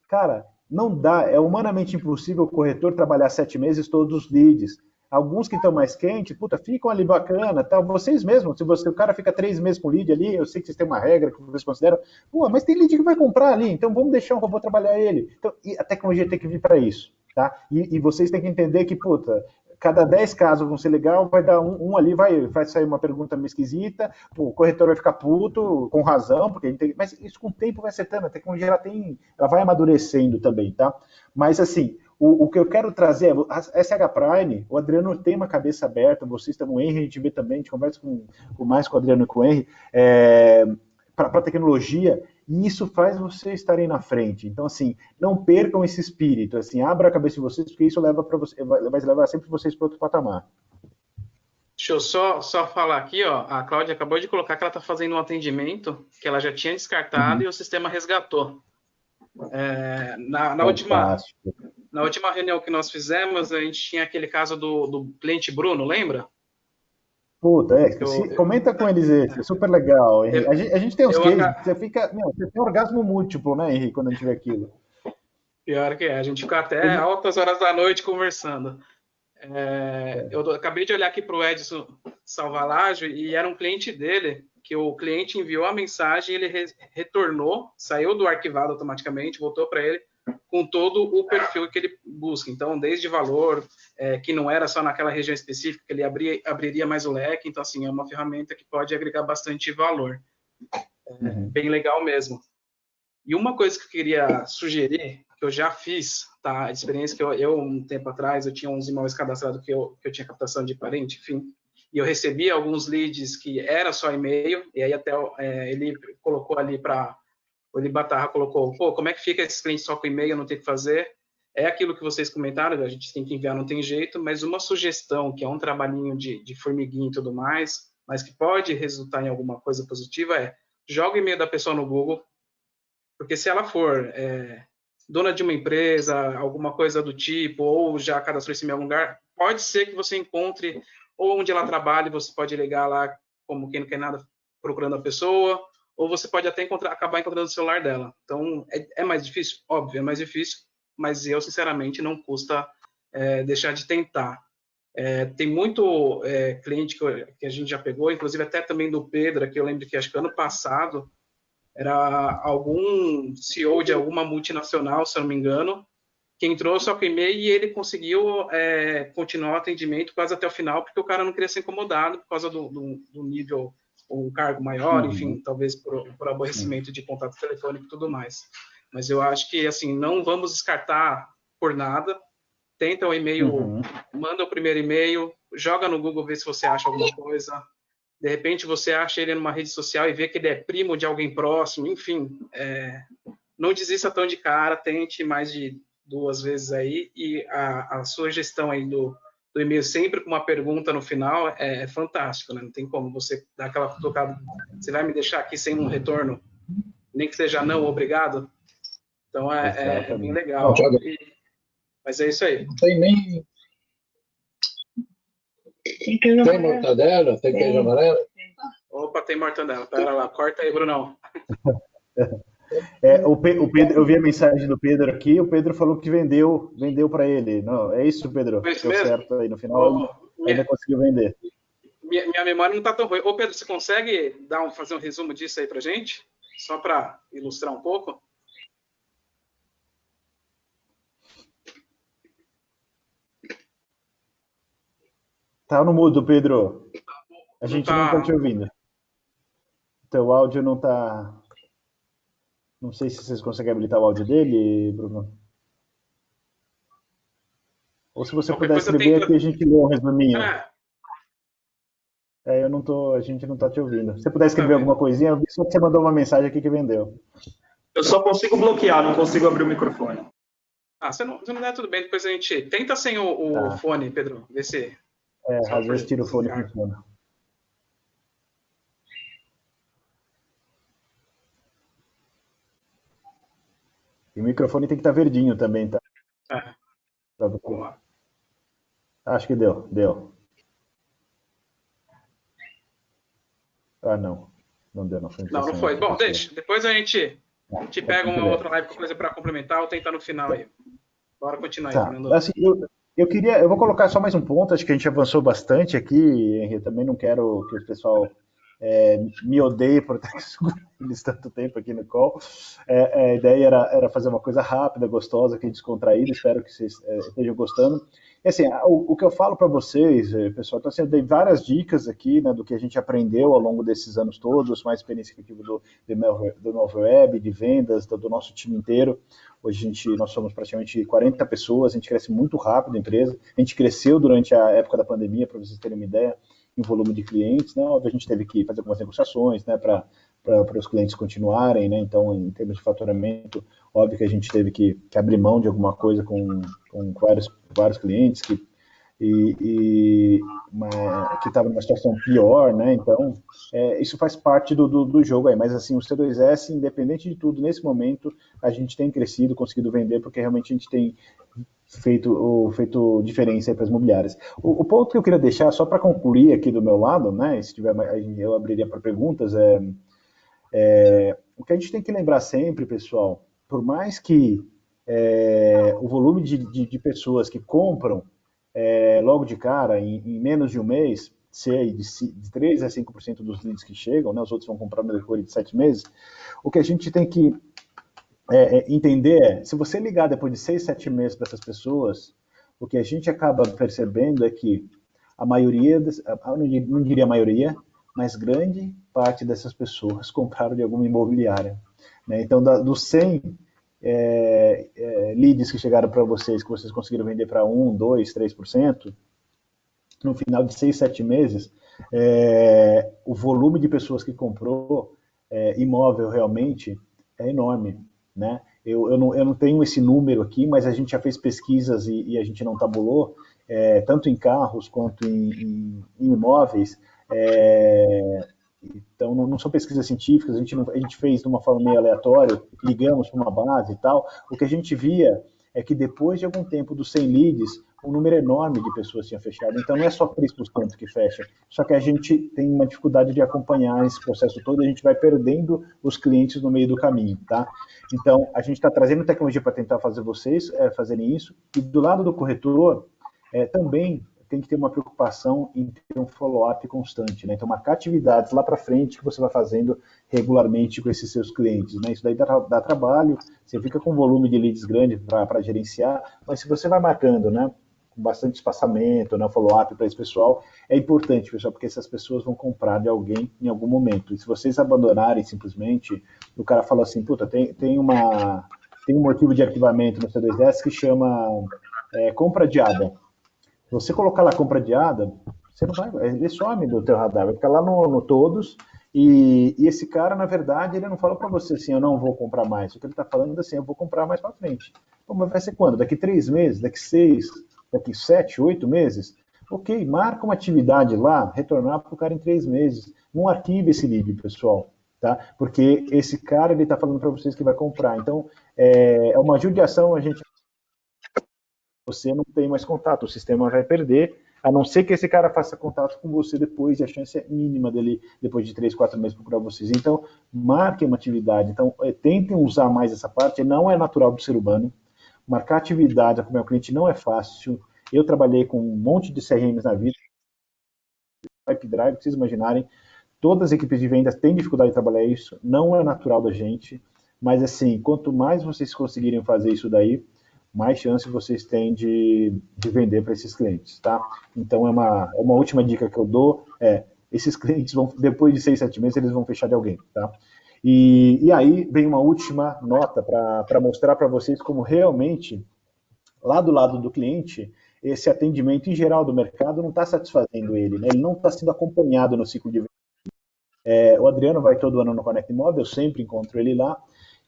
cara, não dá, é humanamente impossível o corretor trabalhar 7 meses todos os leads. Alguns que estão mais quentes, ficam ali bacana, tá? Vocês mesmos, se o cara fica 3 meses com lead ali, eu sei que vocês têm uma regra que vocês consideram, mas tem lead que vai comprar ali, então vamos deixar o robô trabalhar ele. Então, e a tecnologia tem que vir para isso. Tá? E vocês têm que entender que, cada 10 casos vão ser legal, vai dar um ali, vai sair uma pergunta meio esquisita, o corretor vai ficar puto, com razão, porque mas isso com o tempo vai acertando, a tecnologia ela vai amadurecendo também, tá? Mas assim, o que eu quero trazer é, a SH Prime, o Adriano tem uma cabeça aberta, vocês estão, o Henry, a gente vê também, a gente conversa mais com o Adriano e com o Henry, para a tecnologia, e isso faz vocês estarem na frente. Então, assim, não percam esse espírito, assim, abra a cabeça de vocês, porque isso leva para você, vai levar sempre vocês para outro patamar. Deixa eu só falar aqui, ó, a Cláudia acabou de colocar que ela está fazendo um atendimento que ela já tinha descartado e o sistema resgatou. Na última reunião que nós fizemos, a gente tinha aquele caso do cliente Bruno, lembra? Puta, comenta com eles esse, é super legal, Henrique. A gente tem uns cases, você tem orgasmo múltiplo, né, Henrique, quando a gente vê aquilo. Pior que a gente fica até altas horas da noite conversando. Eu acabei de olhar aqui para o Edson Salvalage e era um cliente dele, que o cliente enviou a mensagem, ele retornou, saiu do arquivado automaticamente, voltou para ele com todo o perfil que ele busca. Então, desde valor, que não era só naquela região específica, ele abriria mais o leque. Então, assim, é uma ferramenta que pode agregar bastante valor. Bem legal mesmo. E uma coisa que eu queria sugerir, que eu já fiz, tá? A experiência que eu um tempo atrás, eu tinha uns imóveis cadastrados que eu tinha captação de parente, enfim, e eu recebia alguns leads que era só e-mail, e aí até ele colocou ali para... O Libatarra colocou, como é que fica esses clientes só com e-mail, não tem o que fazer? É aquilo que vocês comentaram, a gente tem que enviar, não tem jeito, mas uma sugestão, que é um trabalhinho de formiguinha e tudo mais, mas que pode resultar em alguma coisa positiva, joga o e-mail da pessoa no Google, porque se ela for dona de uma empresa, alguma coisa do tipo, ou já cadastrou esse em algum lugar, pode ser que você encontre, ou onde ela trabalha, você pode ligar lá, como quem não quer nada, procurando a pessoa, ou você pode até acabar encontrando o celular dela. Então, é mais difícil? Óbvio, é mais difícil, mas eu, sinceramente, não custa deixar de tentar. Tem muito cliente que a gente já pegou, inclusive até também do Pedro, que eu lembro que acho que ano passado era algum CEO de alguma multinacional, se eu não me engano, que entrou só com e-mail e ele conseguiu continuar o atendimento quase até o final, porque o cara não queria ser incomodado por causa do nível, um cargo maior, enfim, talvez por aborrecimento de contato telefônico e tudo mais. Mas eu acho que, assim, não vamos descartar por nada. Tenta o e-mail, manda o primeiro e-mail, joga no Google, vê se você acha alguma coisa. De repente você acha ele numa rede social e vê que ele é primo de alguém próximo, enfim. Não desista tão de cara, tente mais de 2 vezes aí. E a sugestão aí do e-mail sempre com uma pergunta no final é fantástico, né? Não tem como você dar aquela tocada, você vai me deixar aqui sem um retorno, nem que seja não, obrigado. Então é bem legal. Mas é isso aí. Não tem nem... Tem mortadela? Tem queijo amarelo? Opa, tem mortadela. Pera lá, corta aí, Brunão. O Pedro, eu vi a mensagem do Pedro aqui, o Pedro falou que vendeu para ele. Não, é isso, Pedro? Foi isso Deu mesmo? certo aí no final, ainda conseguiu vender. Minha memória não está tão ruim. Ô, Pedro, você consegue fazer um resumo disso aí pra gente? Só para ilustrar um pouco? Tá no mudo, Pedro. A gente não está te ouvindo. Teu áudio não está... Não sei se vocês conseguem habilitar o áudio dele, Bruno. Ou se você puder escrever aqui, a gente lê um resuminho. A gente não está te ouvindo. Se você puder escrever alguma coisinha, eu vi só que você mandou uma mensagem aqui que vendeu. Eu só consigo bloquear, não consigo abrir o microfone. Se não der, tudo bem. Depois a gente tenta sem o fone, Pedro. Vê se... às vezes tira o fone e funciona. E o microfone tem que estar verdinho também, tá? Vamos lá. Acho que deu. Não. Não deu, não foi. Não foi. Bom, deixa. Depois a gente pega uma outra live com coisa para complementar ou tentar no final aí. Bora continuar aí, Fernando. Assim, eu vou colocar só mais um ponto, acho que a gente avançou bastante aqui, Henrique, também não quero que o pessoal me odeie por ter segurado eles tanto tempo aqui no call. A ideia era fazer uma coisa rápida, gostosa, que descontraída, espero que vocês estejam gostando. E, assim, o que eu falo para vocês, pessoal, então, assim, eu dei várias dicas aqui, né, do que a gente aprendeu ao longo desses anos todos, mais experiência que eu tive do Novo Web, de vendas, do nosso time inteiro. Hoje nós somos praticamente 40 pessoas, a gente cresce muito rápido a empresa, a gente cresceu durante a época da pandemia, para vocês terem uma ideia, em volume de clientes, né? Óbvio, a gente teve que fazer algumas negociações, né, para os clientes continuarem, né? Então, em termos de faturamento, óbvio que a gente teve que abrir mão de alguma coisa com vários clientes que estavam numa situação pior, né? Então, isso faz parte do jogo aí. Mas, assim, o C2S, independente de tudo, nesse momento, a gente tem crescido, conseguido vender, porque realmente a gente tem feito diferença para as imobiliárias. O ponto que eu queria deixar, só para concluir aqui do meu lado, né, se tiver, eu abriria para perguntas, o que a gente tem que lembrar sempre, pessoal, por mais que o volume de pessoas que compram logo de cara, em menos de um mês, sei, de 3 a 5% dos leads que chegam, né, os outros vão comprar no decorrer de 7 meses, o que a gente tem que entender se você ligar depois de 6, 7 meses para essas pessoas, o que a gente acaba percebendo é que a maioria, não diria a maioria, mas grande parte dessas pessoas compraram de alguma imobiliária. Né? Então, dos 100 leads que chegaram para vocês, que vocês conseguiram vender para 1, 2, 3%, no final de 6, 7 meses, o volume de pessoas que comprou imóvel realmente é enorme. Né? Eu não tenho esse número aqui, mas a gente já fez pesquisas e a gente não tabulou, tanto em carros quanto em imóveis. Então, não são pesquisas científicas, a gente fez de uma forma meio aleatória, ligamos para uma base e tal. O que a gente via é que depois de algum tempo dos 100 leads, um número enorme de pessoas tinha fechado. Então, não é só 3% que fecha, só que a gente tem uma dificuldade de acompanhar esse processo todo, e a gente vai perdendo os clientes no meio do caminho, tá? Então, a gente está trazendo tecnologia para tentar fazer vocês fazerem isso, e do lado do corretor, também tem que ter uma preocupação em ter um follow-up constante, né? Então, marcar atividades lá para frente que você vai fazendo regularmente com esses seus clientes, né? Isso daí dá trabalho, você fica com um volume de leads grande para gerenciar, mas se você vai marcando, né, com bastante espaçamento, né, follow-up para esse pessoal, é importante, pessoal, porque essas pessoas vão comprar de alguém em algum momento. E se vocês abandonarem simplesmente, o cara fala assim, puta, tem um motivo de arquivamento no C2S que chama compra adiada. Se você colocar lá compra adiada, você não vai, ele some do teu radar, vai ficar lá no todos, e esse cara, na verdade, ele não falou para você assim, eu não vou comprar mais. O que ele está falando é assim, eu vou comprar mais para frente. Pô, mas vai ser quando? Daqui 3 meses? Daqui 6? Daqui 7, 8 meses? Ok, marca uma atividade lá, retornar para o cara em 3 meses. Não arquive esse lead, pessoal, tá? Porque esse cara, ele está falando para vocês que vai comprar. Então, é uma judiação a gente... Você não tem mais contato, o sistema vai perder, a não ser que esse cara faça contato com você depois, e a chance é mínima dele, depois de 3, 4 meses, procurar vocês. Então, marquem uma atividade. Então, tentem usar mais essa parte, não é natural do ser humano. Marcar atividade com o meu cliente não é fácil. Eu trabalhei com um monte de CRMs na vida, Pipedrive, pra vocês imaginarem, todas as equipes de vendas têm dificuldade de trabalhar isso, não é natural da gente, mas assim, quanto mais vocês conseguirem fazer isso daí, mais chance vocês têm de vender para esses clientes, tá? Então, é uma última dica que eu dou, esses clientes vão, depois de 6, 7 meses, eles vão fechar de alguém, tá? E aí vem uma última nota para mostrar para vocês como realmente, lá do lado do cliente, esse atendimento em geral do mercado não está satisfazendo ele, né? Ele não está sendo acompanhado no ciclo de venda. O Adriano vai todo ano no Conecta Imóvel, eu sempre encontro ele lá,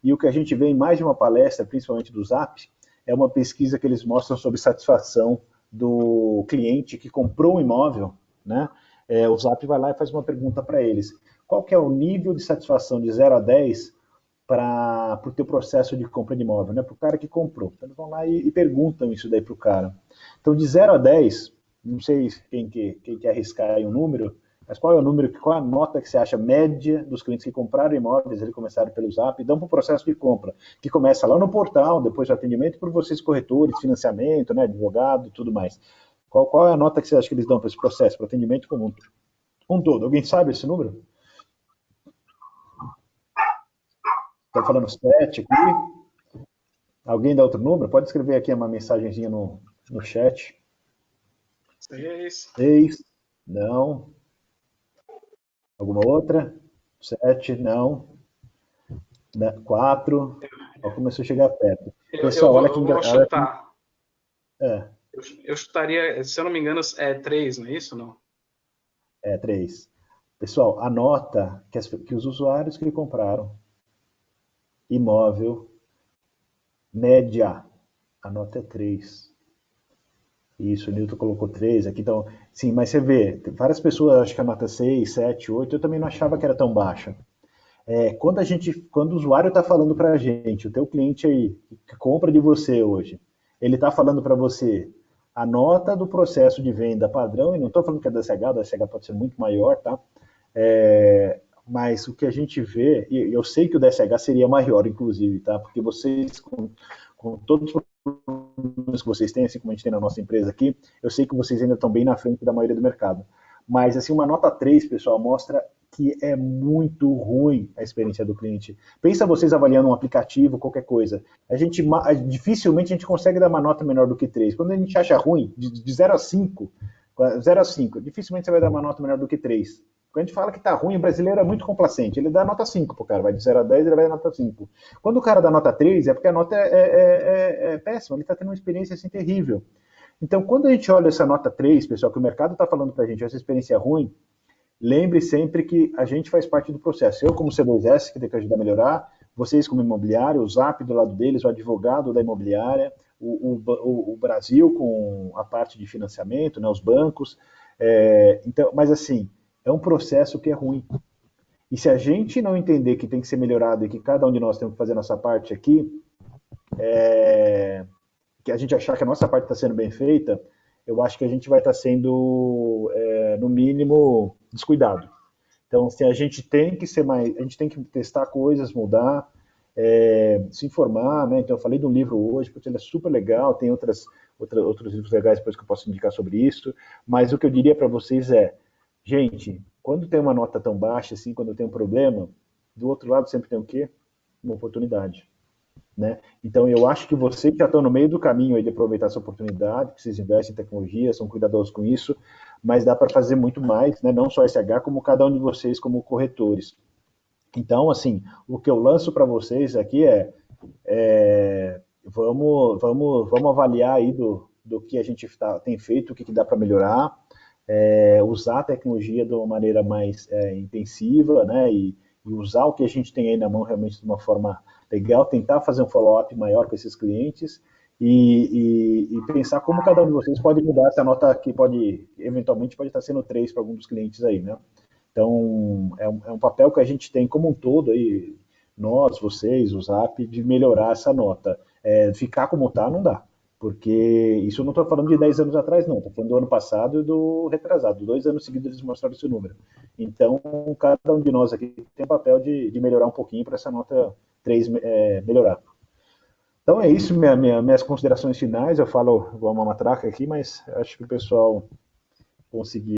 e o que a gente vê em mais de uma palestra, principalmente do Zap, é uma pesquisa que eles mostram sobre satisfação do cliente que comprou um imóvel, né? O Zap vai lá e faz uma pergunta para eles. Qual que é o nível de satisfação de 0 a 10 para o teu processo de compra de imóvel, né? Para o cara que comprou. Então, eles vão lá e perguntam isso daí para o cara. Então, de 0 a 10, não sei quem quer arriscar aí um número, mas qual é o número, qual é a nota que você acha média dos clientes que compraram imóveis, eles começaram pelo Zap e dão para o processo de compra, que começa lá no portal, depois de atendimento por vocês corretores, financiamento, né, advogado e tudo mais. Qual é a nota que você acha que eles dão para esse processo, para atendimento como um todo? Alguém sabe esse número? Estou falando 7 aqui. Alguém dá outro número? Pode escrever aqui uma mensagenzinha no chat. 6. 6. Não. Alguma outra? 7. Não. 4. Começou a chegar perto. Pessoal, olha que eu vou engraçado. chutar. É. Eu chutaria, se eu não me engano, é 3, não é isso? Não? 3. Pessoal, anota que os usuários que compraram imóvel, média, a nota é 3. Isso, o Newton colocou 3 aqui, então, sim, mas você vê, várias pessoas acham que a nota é 6, 7, 8, eu também não achava que era tão baixa. Quando o usuário está falando para a gente, o teu cliente aí, que compra de você hoje, ele está falando para você a nota do processo de venda padrão, e não estou falando que é da DSH pode ser muito maior, tá? Mas o que a gente vê, e eu sei que o DSH seria maior, inclusive, tá? Porque vocês, com todos os problemas que vocês têm, assim como a gente tem na nossa empresa aqui, eu sei que vocês ainda estão bem na frente da maioria do mercado. Mas, assim, uma nota 3, pessoal, mostra que é muito ruim a experiência do cliente. Pensa vocês avaliando um aplicativo, qualquer coisa. Dificilmente a gente consegue dar uma nota menor do que 3. Quando a gente acha ruim, de 0 a 5, dificilmente você vai dar uma nota menor do que 3. Quando a gente fala que tá ruim, o brasileiro é muito complacente. Ele dá nota 5 pro cara, vai de 0 a 10, ele vai dar nota 5. Quando o cara dá nota 3, é porque a nota é péssima, ele está tendo uma experiência assim terrível. Então, quando a gente olha essa nota 3, pessoal, que o mercado está falando para a gente, essa experiência é ruim, lembre sempre que a gente faz parte do processo. Eu, como C2S, que tem que ajudar a melhorar, vocês, como imobiliário, o Zap do lado deles, o advogado da imobiliária, o Brasil com a parte de financiamento, né, os bancos. Então, mas assim, é um processo que é ruim. E se a gente não entender que tem que ser melhorado e que cada um de nós tem que fazer a nossa parte aqui, que a gente achar que a nossa parte está sendo bem feita, eu acho que a gente vai estar sendo, no mínimo, descuidado. Então, assim, a gente tem que ser mais, a gente tem que testar coisas, mudar, se informar, né? Então, eu falei de um livro hoje, porque ele é super legal, tem outros livros legais depois que eu posso indicar sobre isso, mas o que eu diria para vocês é, gente, quando tem uma nota tão baixa, assim, quando tem um problema, do outro lado sempre tem o quê? Uma oportunidade. Né? Então, eu acho que vocês já estão no meio do caminho aí de aproveitar essa oportunidade, que vocês investem em tecnologia, são cuidadosos com isso, mas dá para fazer muito mais, né? Não só SH, como cada um de vocês como corretores. Então, assim, o que eu lanço para vocês aqui vamos avaliar aí do que a gente tem feito, o que dá para melhorar, usar a tecnologia de uma maneira mais intensiva, né? E usar o que a gente tem aí na mão realmente de uma forma legal, tentar fazer um follow-up maior com esses clientes e pensar como cada um de vocês pode mudar essa nota que eventualmente pode estar sendo 3 para alguns dos clientes aí, né? Então, é um papel que a gente tem como um todo aí, nós, vocês, o Zap, de melhorar essa nota. Ficar como está não dá, porque isso eu não estou falando de 10 anos atrás, não, estou falando do ano passado e do retrasado, 2 anos seguidos eles mostraram esse número. Então, cada um de nós aqui tem o papel de melhorar um pouquinho para essa nota 3 melhorar. Então é isso, minhas considerações finais, eu falo igual uma matraca aqui, mas acho que o pessoal conseguiu